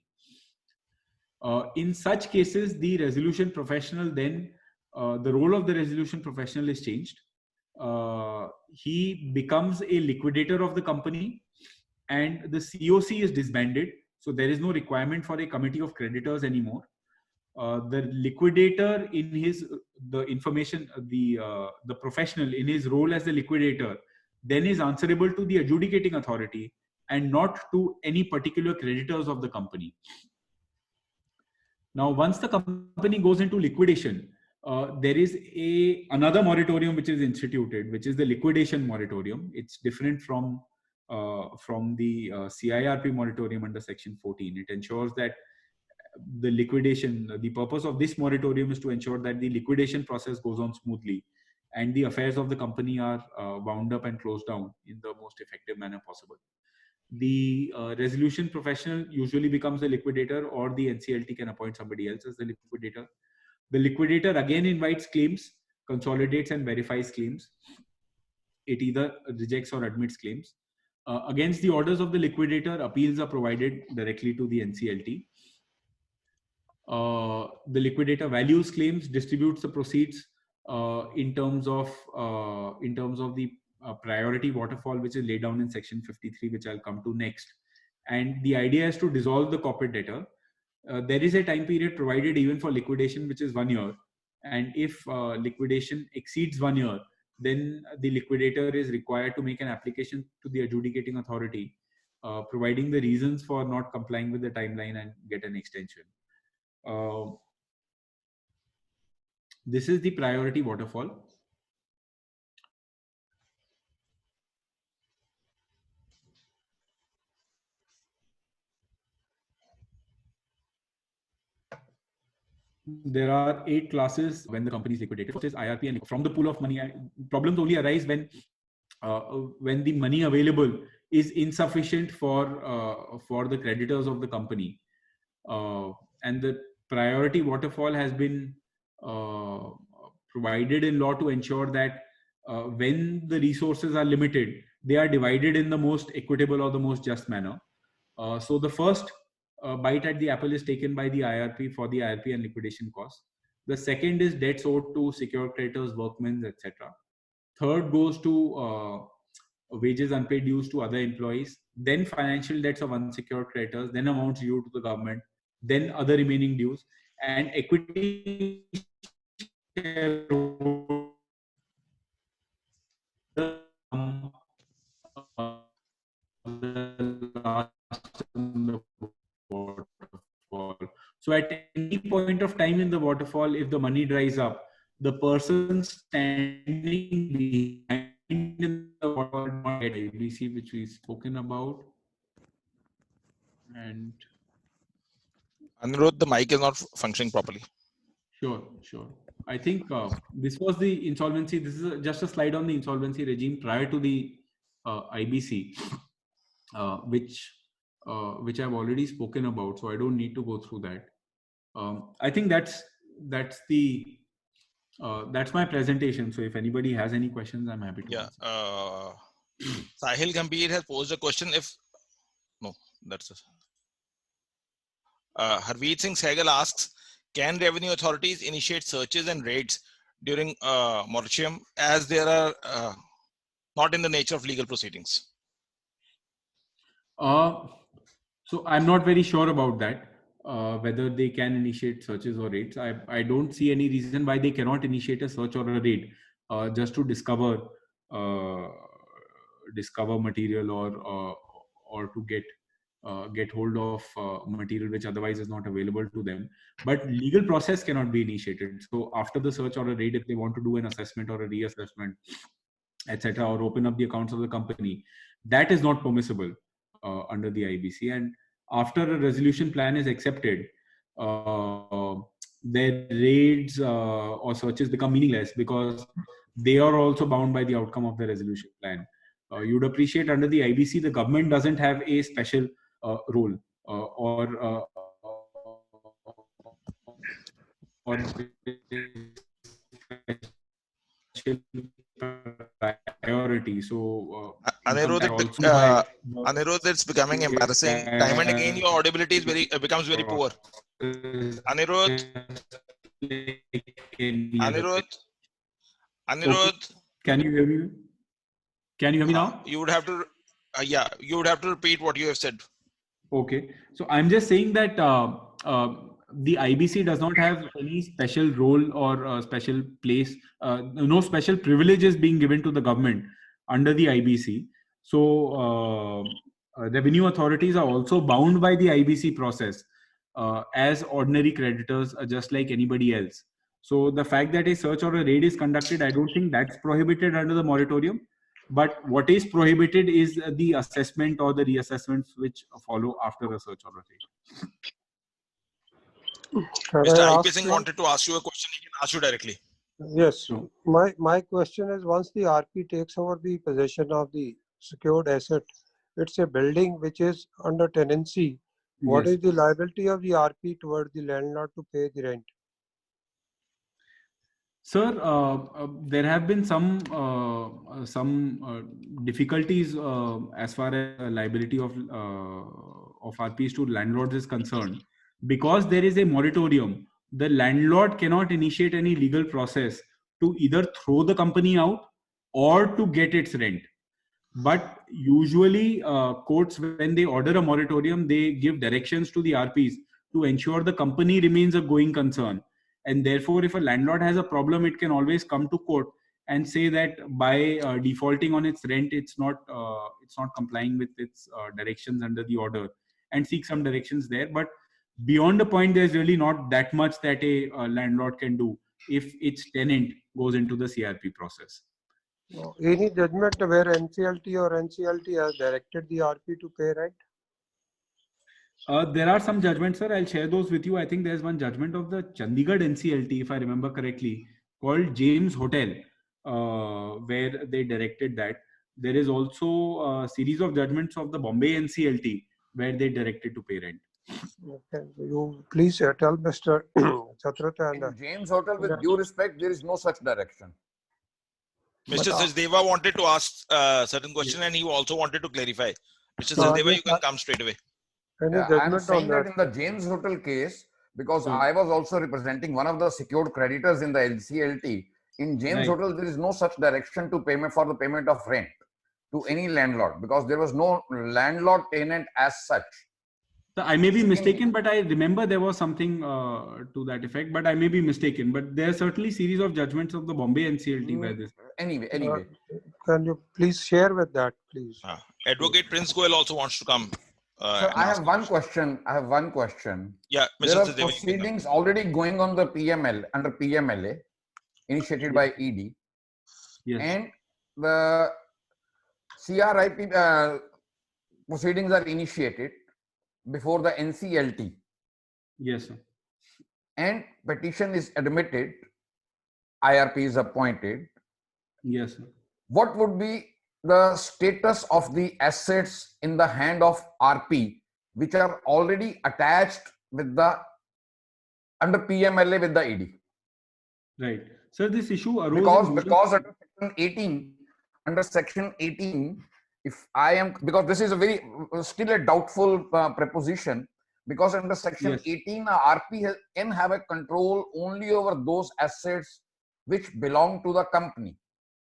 In such cases, the resolution professional then, the role of the resolution professional is changed. He becomes a liquidator of the company, and the COC is disbanded. So there is no requirement for a committee of creditors anymore. The liquidator, in his the professional in his role as the liquidator, then is answerable to the adjudicating authority and not to any particular creditors of the company. Now, once the company goes into liquidation, there is another moratorium which is instituted, which is the liquidation moratorium. It's different from the CIRP moratorium under Section 14. It ensures that the liquidation, the purpose of this moratorium is to ensure that the liquidation process goes on smoothly and the affairs of the company are wound up and closed down in the most effective manner possible. The resolution professional usually becomes the liquidator, or the NCLT can appoint somebody else as the liquidator. The liquidator again invites claims, consolidates and verifies claims. It either rejects or admits claims. Against the orders of the liquidator, appeals are provided directly to the NCLT. The liquidator values claims, distributes the proceeds in terms of the priority waterfall, which is laid down in Section 53, which I'll come to next. And the idea is to dissolve the corporate debtor. There is a time period provided even for liquidation, which is 1 year. And if liquidation exceeds 1 year, then the liquidator is required to make an application to the adjudicating authority, providing the reasons for not complying with the timeline and get an extension. This is the priority waterfall. There are 8 classes when the company is liquidated. First is IRP, and from the pool of money, problems only arise when the money available is insufficient for the creditors of the company, and the priority waterfall has been provided in law to ensure that when the resources are limited, they are divided in the most equitable or the most just manner. So the first bite at the apple is taken by the IRP for the IRP and liquidation costs. The second is debts owed to secure creditors, workmen, etc. Third goes to wages, unpaid dues to other employees, then financial debts of unsecured creditors, then amounts due to the government, then other remaining dues, and equity So at any point of time in the waterfall, if the money dries up, the person standing behind in the waterfall not get IBC, which we've spoken about. And Anirudh, the mic is not functioning properly. Sure. I think this was the insolvency. This is just a slide on the insolvency regime prior to the IBC, which which I've already spoken about, so I don't need to go through that. I think that's my presentation. So if anybody has any questions, I'm happy to answer. Sahil Gambhir has posed a question. Harveet Singh Sehgal asks, can revenue authorities initiate searches and raids during moratorium as there are not in the nature of legal proceedings? So I'm not very sure about that, whether they can initiate searches or raids. I don't see any reason why they cannot initiate a search or a raid just to discover material or to get hold of material which otherwise is not available to them. But legal process cannot be initiated. So after the search or a raid, if they want to do an assessment or a reassessment, etc., or open up the accounts of the company, that is not permissible under the IBC. And after a resolution plan is accepted, their raids or searches become meaningless because they are also bound by the outcome of the resolution plan. You'd appreciate under the IBC, the government doesn't have a special role or priority. So Anirudh, it's becoming embarrassing. Time and again, your audibility becomes very poor. Anirudh. Okay. Can you hear me? Can you hear me now? You would have to, you would have to repeat what you have said. Okay. So I'm just saying that the IBC does not have any special role or special place, no special privileges being given to the government under the IBC. So revenue authorities are also bound by the IBC process as ordinary creditors, just like anybody else. So the fact that a search or a raid is conducted, I don't think that's prohibited under the moratorium. But what is prohibited is the assessment or the reassessments which follow after a search or a raid. Mr. IP Singh wanted to ask you a question. He can ask you directly. Yes. So, my question is, once the RP takes over the possession of the secured asset, it's a building which is under tenancy. What is the liability of the RP toward the landlord to pay the rent? Sir, there have been some difficulties as far as liability of RPs to landlords is concerned. Because there is a moratorium, the landlord cannot initiate any legal process to either throw the company out or to get its rent. But usually courts, when they order a moratorium, they give directions to the RPs to ensure the company remains a going concern. And therefore, if a landlord has a problem, it can always come to court and say that by defaulting on its rent, it's not complying with its directions under the order, and seek some directions there. But beyond the point, there's really not that much that a landlord can do if its tenant goes into the CRP process. Any judgment where NCLT or NCLT has directed the RP to pay rent? There are some judgments, sir. I'll share those with you. I think there's one judgment of the Chandigarh NCLT, if I remember correctly, called James Hotel, where they directed that. There is also a series of judgments of the Bombay NCLT where they directed to pay rent. Okay. You please tell Mr. Chaturata. In James Hotel, with due respect, there is no such direction. Mr. Sachdeva wanted to ask a certain question, and he also wanted to clarify. Mr. Sachdeva, you can come straight away. I'm saying that in the James Hotel case, because I was also representing one of the secured creditors in the NCLT, in James Hotel, there is no such direction to payment for the payment of rent to any landlord, because there was no landlord tenant as such. So I may be mistaken, but I remember there was something to that effect, but I may be mistaken. But there are certainly series of judgments of the Bombay NCLT where this. Anyway. Can you please share with that, please? Advocate Prince Goel also wants to come. So I have one question. Yeah, Mr. There are proceedings already going on the PML under PMLA, initiated by ED, and the CRIP proceedings are initiated before the NCLT. Yes, sir. And petition is admitted, IRP is appointed. Yes, sir. What would be the status of the assets in the hand of RP which are already attached with the under PMLA with the ED. Right. So this issue arose because under section 18, if I am, because this is a very still a doubtful preposition, because under section 18, RP can have a control only over those assets which belong to the company.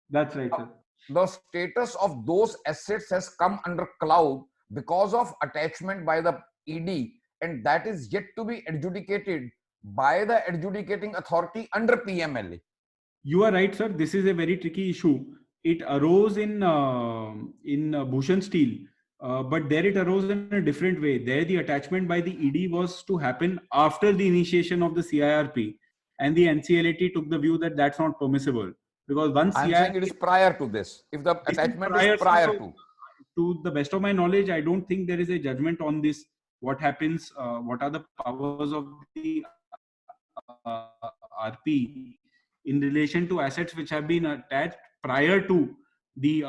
That's right, sir. The status of those assets has come under cloud because of attachment by the ED, and that is yet to be adjudicated by the adjudicating authority under PMLA. You are right, sir. This is a very tricky issue. It arose in Bhushan Steel, but there it arose in a different way. There the attachment by the ED was to happen after the initiation of the CIRP, and the NCLAT took the view that that's not permissible, because once I'm saying it is prior to this. If the attachment is prior to the best of my knowledge, I don't think there is a judgment on this. What happens? What are the powers of the RP in relation to assets which have been attached prior to the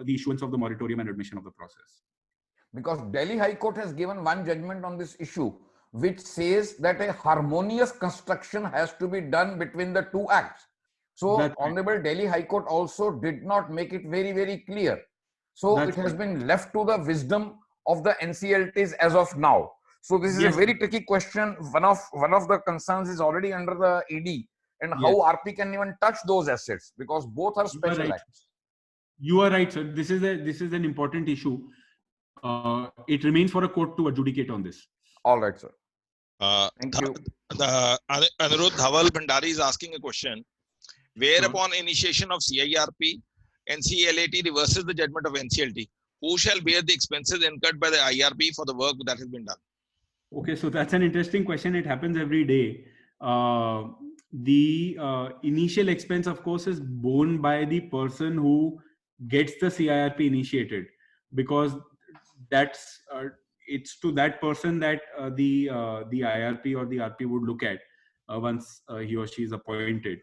issuance of the moratorium and admission of the process? Because Delhi High Court has given one judgment on this issue, which says that a harmonious construction has to be done between the two acts. So Honorable Delhi High Court also did not make it very, very clear. So it has been left to the wisdom of the NCLTs as of now. So this is a very tricky question. One of the concerns is already under the ED, and how RP can even touch those assets, because both are special acts. You are right, sir. This is an important issue. It remains for a court to adjudicate on this. All right, sir. Thank you. Anirudh Dhaval Bhandari is asking a question. Whereupon initiation of CIRP, NCLAT reverses the judgment of NCLT. Who shall bear the expenses incurred by the IRP for the work that has been done? Okay, so that's an interesting question. It happens every day. The initial expense, of course, is borne by the person who gets the CIRP initiated, because that's it's to that person that the IRP or the RP would look at once he or she is appointed.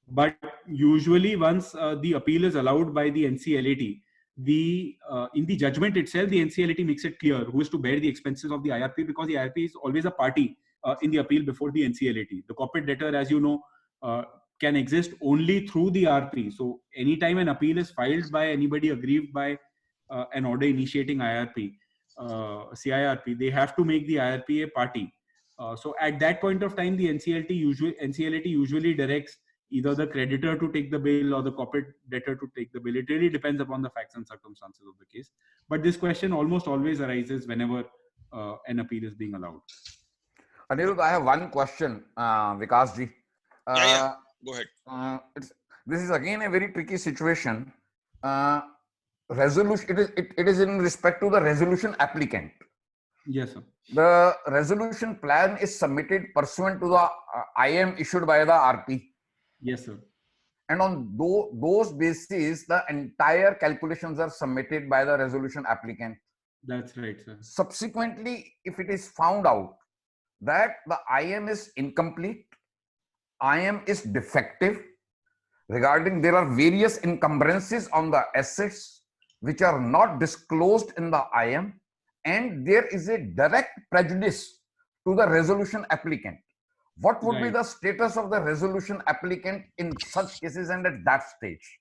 But usually, once the appeal is allowed by the NCLAT, in the judgment itself, the NCLAT makes it clear who is to bear the expenses of the IRP, because the IRP is always a party in the appeal before the NCLAT. The corporate debtor, as you know, can exist only through the RP. So anytime an appeal is filed by anybody aggrieved by an order initiating IRP, CIRP, they have to make the IRP a party. So at that point of time, the NCLAT usually directs either the creditor to take the bill or the corporate debtor to take the bill. It really depends upon the facts and circumstances of the case. But this question almost always arises whenever an appeal is being allowed. Anirudh, I have one question, Vikas ji. Go ahead. This is again a very tricky situation. Resolution. It is in respect to the resolution applicant. Yes, sir. The resolution plan is submitted pursuant to the IM issued by the RP. Yes, sir. And on those bases, the entire calculations are submitted by the resolution applicant. That's right, sir. Subsequently, if it is found out that the IM is incomplete, IM is defective, regarding there are various encumbrances on the assets which are not disclosed in the IM, and there is a direct prejudice to the resolution applicant. What would be the status of the resolution applicant in such cases and at that stage?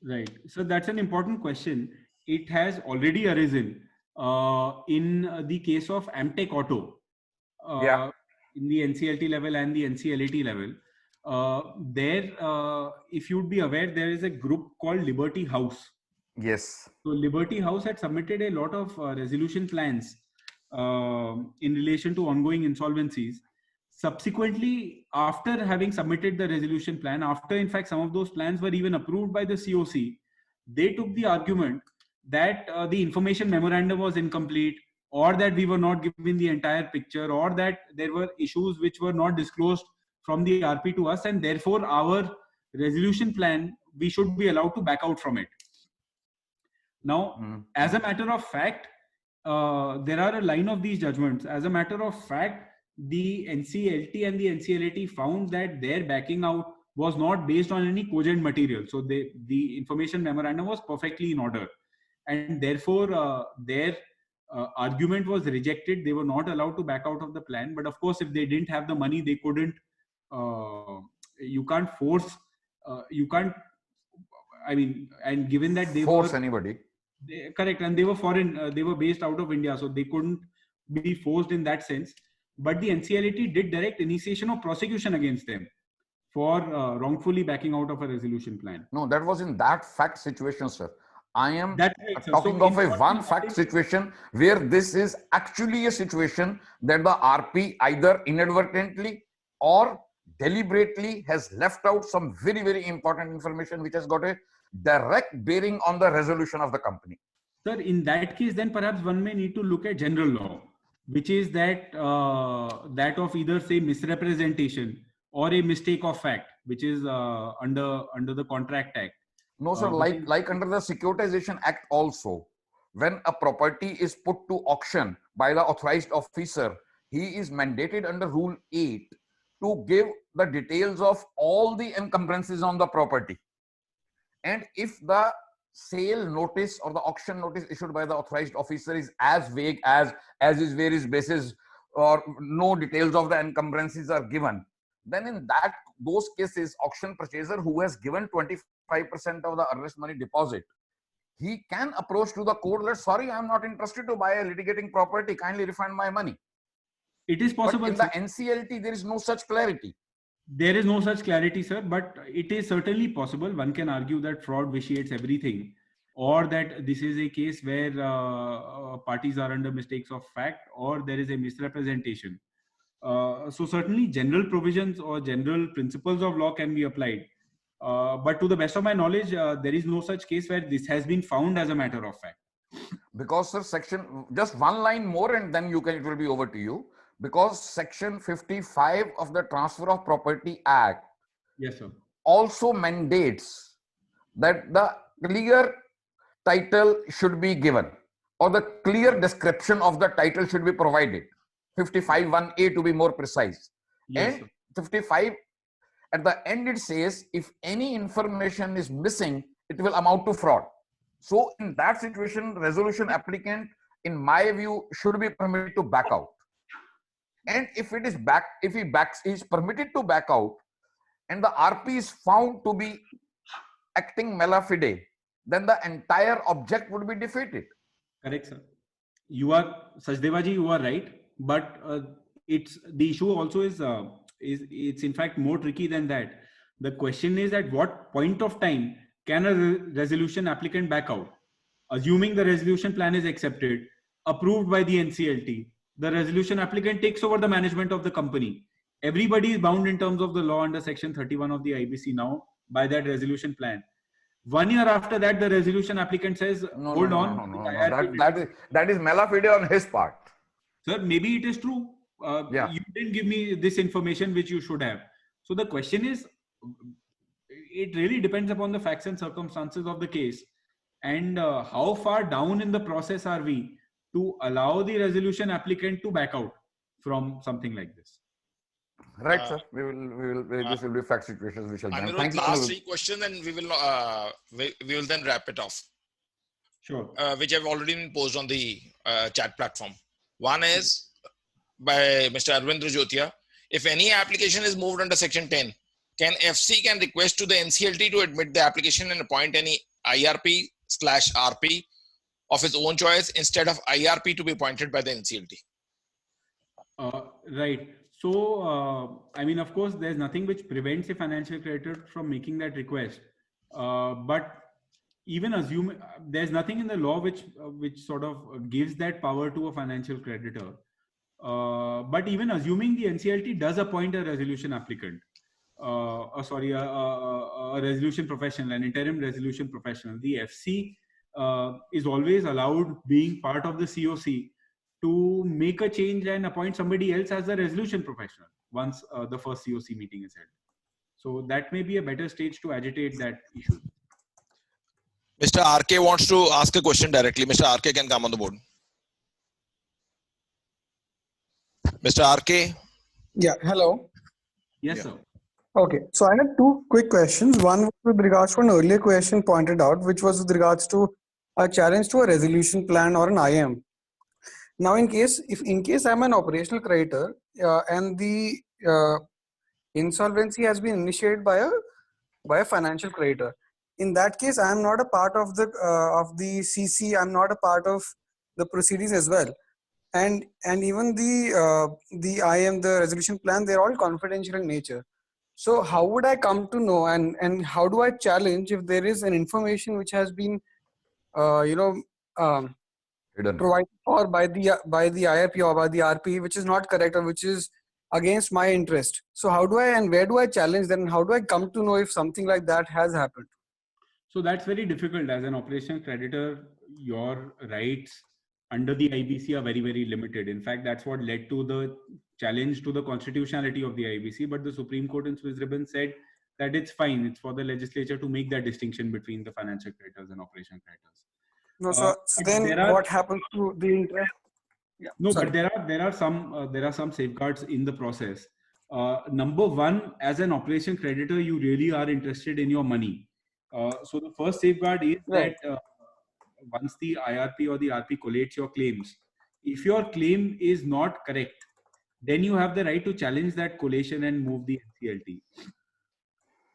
Right. So that's an important question. It has already arisen in the case of Amtech Auto, in the NCLT level and the NCLAT level. If you'd be aware, there is a group called Liberty House. Yes. So Liberty House had submitted a lot of resolution plans in relation to ongoing insolvencies. Subsequently, after having submitted the resolution plan, after in fact some of those plans were even approved by the COC, they took the argument that the information memorandum was incomplete, or that we were not given the entire picture, or that there were issues which were not disclosed from the RP to us, and therefore our resolution plan, we should be allowed to back out from it. Now, as a matter of fact, there are a line of these judgments. As a matter of fact, the NCLT and the NCLAT found that their backing out was not based on any cogent material. So the information memorandum was perfectly in order. And therefore, their argument was rejected. They were not allowed to back out of the plan. But of course, if they didn't have the money, they couldn't. You can't force. You can't. I mean, and given that they force were anybody. Correct, and they were foreign. They were based out of India, so they couldn't be forced in that sense. But the NCLT did direct initiation of prosecution against them for wrongfully backing out of a resolution plan. No, that was in that fact situation, sir. I am That's right, sir. talking So of a one fact situation where this is actually a situation that the RP either inadvertently or deliberately has left out some very, very important information which has got a direct bearing on the resolution of the company. Sir, in that case, then perhaps one may need to look at general law, which is that that of either say misrepresentation or a mistake of fact, which is under the Contract Act. No, sir, like under the Securitization Act also, when a property is put to auction by the authorized officer, he is mandated under Rule 8 to give the details of all the encumbrances on the property. And if the sale notice or the auction notice issued by the authorized officer is as vague as is various basis or no details of the encumbrances are given, then in those cases, auction purchaser who has given 25% of the earnest money deposit, he can approach to the court that, sorry, I am not interested to buy a litigating property, kindly refund my money. It is possible. But in the NCLT, there is no such clarity. There is no such clarity, sir, but it is certainly possible. One can argue that fraud vitiates everything, or that this is a case where parties are under mistakes of fact, or there is a misrepresentation. So certainly general provisions or general principles of law can be applied. But to the best of my knowledge, there is no such case where this has been found as a matter of fact. Because, sir, just one line more and then it will be over to you. Because Section 55 of the Transfer of Property Act, yes, sir, also mandates that the clear title should be given or the clear description of the title should be provided. 55(1)(a) to be more precise. Yes, and sir. 55 at the end it says if any information is missing, it will amount to fraud. So in that situation, resolution applicant, in my view, should be permitted to back out. And if he is permitted to back out and the RP is found to be acting mala fide, then the entire object would be defeated. Correct, sir. You are, Sachdevaji, you are right. But the issue also is it's in fact more tricky than that. The question is at what point of time can a resolution applicant back out? Assuming the resolution plan is accepted, approved by the NCLT, the resolution applicant takes over the management of the company. Everybody is bound in terms of the law under Section 31 of the IBC now by that resolution plan. 1 year after that, the resolution applicant says, hold on. That is mala fide on his part. Sir, maybe it is true. You didn't give me this information which you should have. So the question is, it really depends upon the facts and circumstances of the case. And how far down in the process are we to allow the resolution applicant to back out from something like this? Right, sir. This will be fact situations. We shall. Anirudh, last 3 questions, and we will then wrap it off. Sure. Which have already been posted on the chat platform. One is by Mr. Arvind Rajotia. If any application is moved under Section 10, can FC request to the NCLT to admit the application and appoint any IRP/RP of its own choice instead of IRP to be appointed by the NCLT? Right. So, I mean, of course, there's nothing which prevents a financial creditor from making that request. But even assume there's nothing in the law which sort of gives that power to a financial creditor. But even assuming the NCLT does appoint a resolution applicant, a resolution professional, an interim resolution professional, the FC is always allowed, being part of the COC, to make a change and appoint somebody else as a resolution professional once the first COC meeting is held. So that may be a better stage to agitate that issue. Mr. RK wants to ask a question directly. Mr. RK can come on the board. Mr. RK? Yeah, hello. Yes, sir. Okay, so I had 2 quick questions. One was with regards to an earlier question pointed out, which was with regards to a challenge to a resolution plan or an IM. Now, in case I'm an operational creditor and the insolvency has been initiated by a financial creditor, in that case, I am not a part of the CC. I'm not a part of the proceedings as well, and even the IM, the resolution plan, they're all confidential in nature. So how would I come to know, and how do I challenge if there is an information which has been provided for by the IRP or by the RP, which is not correct or which is against my interest? So how do I, and where do I challenge that, and how do I come to know if something like that has happened? So that's very difficult. As an operational creditor, your rights under the IBC are very, very limited. In fact, that's what led to the challenge to the constitutionality of the IBC. But the Supreme Court in Swiss Ribbon said that it's fine. It's for the legislature to make that distinction between the financial creditors and operational creditors. No, so then what happens to the interest? Yeah, no, sorry. but there are some safeguards in the process. Number one, as an operation creditor, you really are interested in your money. So the first safeguard is that once the IRP or the RP collates your claims, if your claim is not correct, then you have the right to challenge that collation and move the NCLT.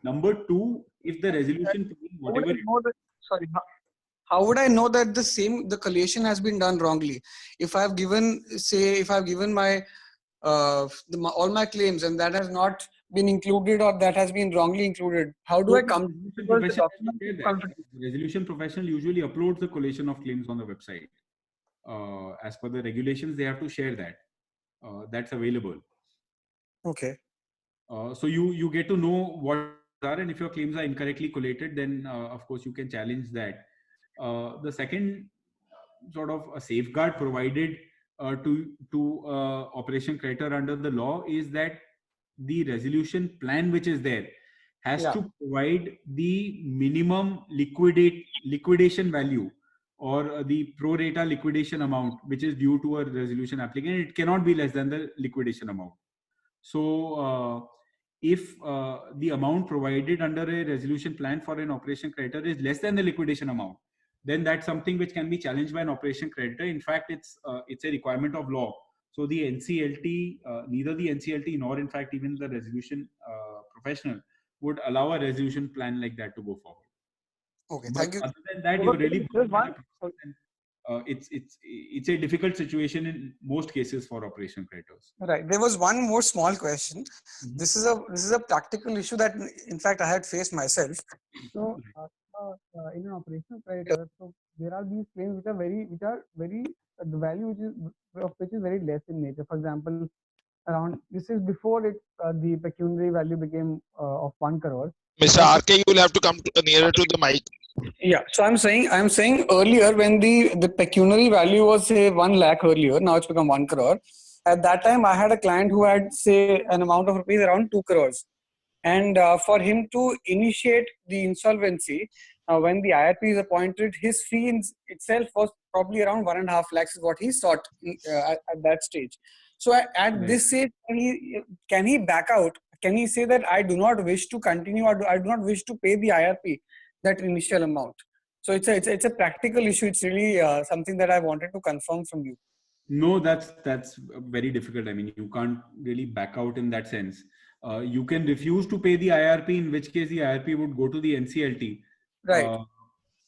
Number two, if the resolution, whatever. How would I know that the collation has been done wrongly? If I've given my all my claims and that has not been included or that has been wrongly included, how do I come? The resolution professional usually uploads the collation of claims on the website. As per the regulations, they have to share that. That's available. Okay. So you get to know what are, and if your claims are incorrectly collated, then of course you can challenge that. The second sort of a safeguard provided to operation creditor under the law is that the resolution plan which is there has to provide the minimum liquidation value or the pro rata liquidation amount which is due to a resolution applicant. It cannot be less than the liquidation amount. So if the amount provided under a resolution plan for an operation creditor is less than the liquidation amount, then that's something which can be challenged by an operation creditor. In fact, it's a requirement of law. So the NCLT, neither the NCLT nor in fact even the resolution professional would allow a resolution plan like that to go forward. Okay, but thank you. Other than that, you really it's a difficult situation in most cases for operation creditors. Right. There was one more small question. Mm-hmm. This is a practical issue that in fact I had faced myself. So in an operational creditor, so there are these claims which are very the value of which is very less in nature. For example, this is before the pecuniary value became of 1 crore. Mr. RK, you will have to come nearer to the mic. Yeah, so I'm saying earlier when the pecuniary value was say 1 lakh earlier, now it's become 1 crore. At that time, I had a client who had say an amount of rupees around 2 crores. And for him to initiate the insolvency, when the IRP is appointed, his fee itself was probably around 1.5 lakhs is what he sought at that stage. So at this stage, can he back out? Can he say that I do not wish to continue or I do not wish to pay the IRP that initial amount? So it's a practical issue. It's really something that I wanted to confirm from you. No, that's very difficult. I mean, you can't really back out in that sense. You can refuse to pay the IRP, in which case the IRP would go to the NCLT. Right.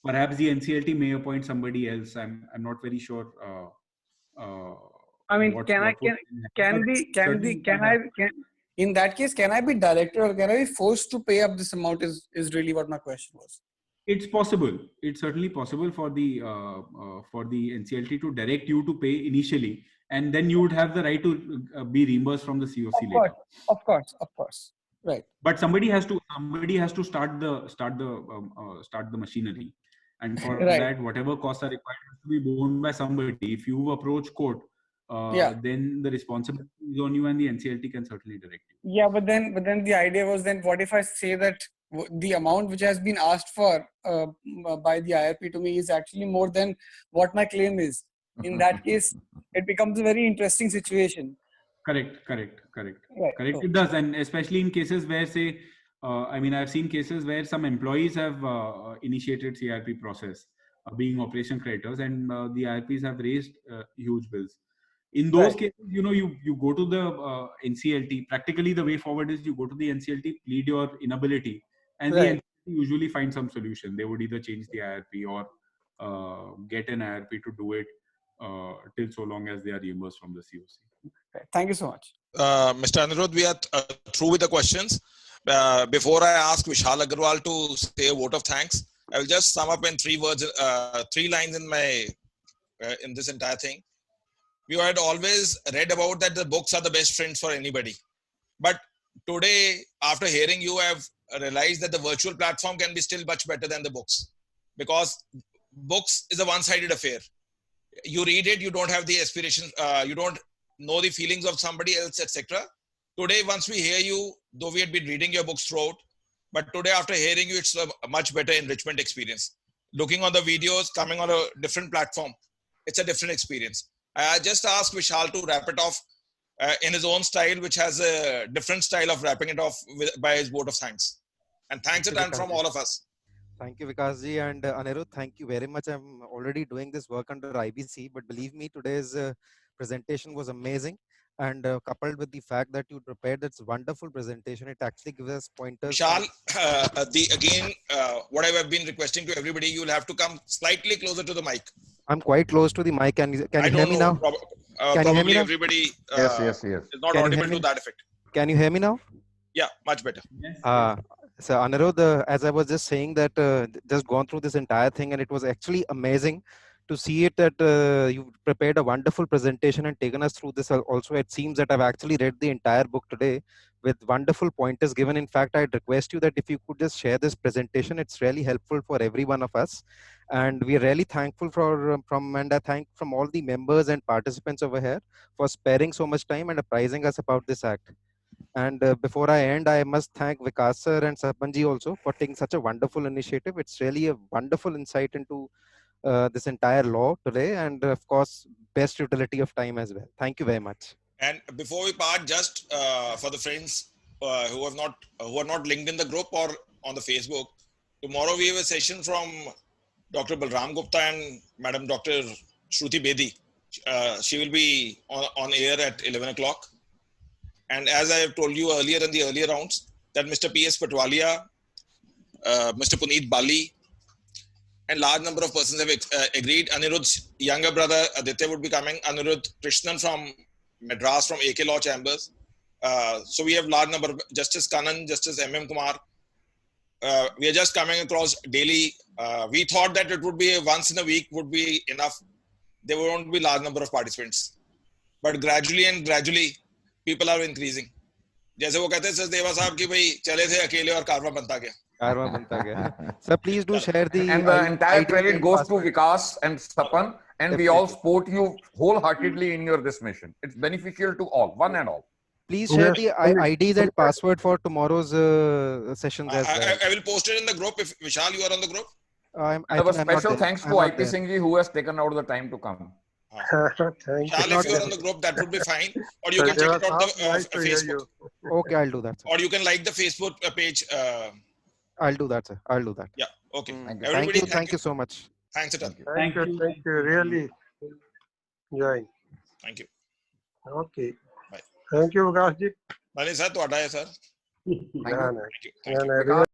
Perhaps the NCLT may appoint somebody else. I'm not very sure. I mean, in that case, can I be directed or can I be forced to pay up this amount is really what my question was. It's possible. It's certainly possible for the NCLT to direct you to pay initially, and then you would have the right to be reimbursed from the COC later. Of course. Right. But somebody has to start the machinery, and for that, whatever costs are required has to be borne by somebody. If you approach court, then the responsibility is on you, and the NCLT can certainly direct you. Yeah, but then the idea was, then what if I say that the amount which has been asked for by the IRP to me is actually more than what my claim is? In that case, it becomes a very interesting situation. Correct. Right. It does, and especially in cases where, say, I've seen cases where some employees have initiated CRP process, being operation creditors, and the IRPs have raised huge bills. In those cases, you go to the NCLT. Practically, the way forward is you go to the NCLT, plead your inability, and the NCLT usually find some solution. They would either change the IRP or get an IRP to do it till so long as they are reimbursed from the COC. Thank you so much. Mr. Anirudh, we are through with the questions. Before I ask Vishal Agarwal to say a vote of thanks, I will just sum up in 3 words, 3 lines in this entire thing. We had always read about that the books are the best friends for anybody. But today, after hearing you, I have realized that the virtual platform can be still much better than the books, because books is a one-sided affair. You read it, you don't have the aspiration, you don't know the feelings of somebody else, etc. Today, once we hear you, though we had been reading your books throughout, but today after hearing you, it's a much better enrichment experience. Looking on the videos, coming on a different platform, it's a different experience. I just asked Vishal to wrap it off in his own style, which has a different style of wrapping it off by his vote of thanks. And thanks a ton from all of us. Thank you, Vikas ji, and Anirudh, thank you very much. I'm already doing this work under IBC, but believe me, today's presentation was amazing. And coupled with the fact that you prepared this wonderful presentation, it actually gives us pointers. Vishal, what I have been requesting to everybody, you will have to come slightly closer to the mic. I'm quite close to the mic. Can you hear me now? Can you hear me now? Everybody yes. is not audible to that effect. Can you hear me now? Yeah, much better. So Anirudh, as I was just saying that just gone through this entire thing, and it was actually amazing to see it that you prepared a wonderful presentation and taken us through this. Also, it seems that I've actually read the entire book today with wonderful pointers given. In fact, I'd request you that if you could just share this presentation, it's really helpful for every one of us. And we are really thankful and I thank from all the members and participants over here for sparing so much time and apprising us about this act. And before I end, I must thank Vikas sir and Sarpanji also for taking such a wonderful initiative. It's really a wonderful insight into this entire law today, and of course, best utility of time as well. Thank you very much. And before we part, just for the friends who are not linked in the group or on the Facebook, tomorrow we have a session from Dr. Balram Gupta and Madam Dr. Shruti Bedi. She will be on air at 11 o'clock. And as I have told you earlier in the earlier rounds, that Mr. P.S. Patwalia, Mr. Puneet Bali, and large number of persons have agreed. Anirudh's younger brother Aditya would be coming. Anirudh Krishnan from Madras, from AK Law Chambers. So we have large number of Justice Kanan, Justice M.M. Kumar. We are just coming across daily. We thought that it would be once in a week would be enough. There won't be large number of participants. But gradually, people are increasing. जैसे वो कहते हैं सचदेवा साहब कि भाई चले थे अकेले और कारवां बनता गया. So please do share the. And the entire credit goes to Vikas and Sapan, and we all support you wholeheartedly in your this mission. It's beneficial to all, one and all. Please share the IDs and password for tomorrow's sessions as well. I will post it in the group. If Vishal, you are on the group. Special thanks to IP Singh ji who has taken out the time to come. Vishal, if you are on the group, that would be fine. Or you can check it out the Facebook. Okay, I'll do that, sir. Or you can like the Facebook page. I'll do that, sir. I'll do that. Yeah. Okay. Thank you so much. Thanks a ton. Thank you. Really enjoying. Thank you. Okay. Bye. Thank you, Vikas ji. Nalin sir, ਤੁਹਾਡਾ ਹੈ sir. Thank you. Thank you.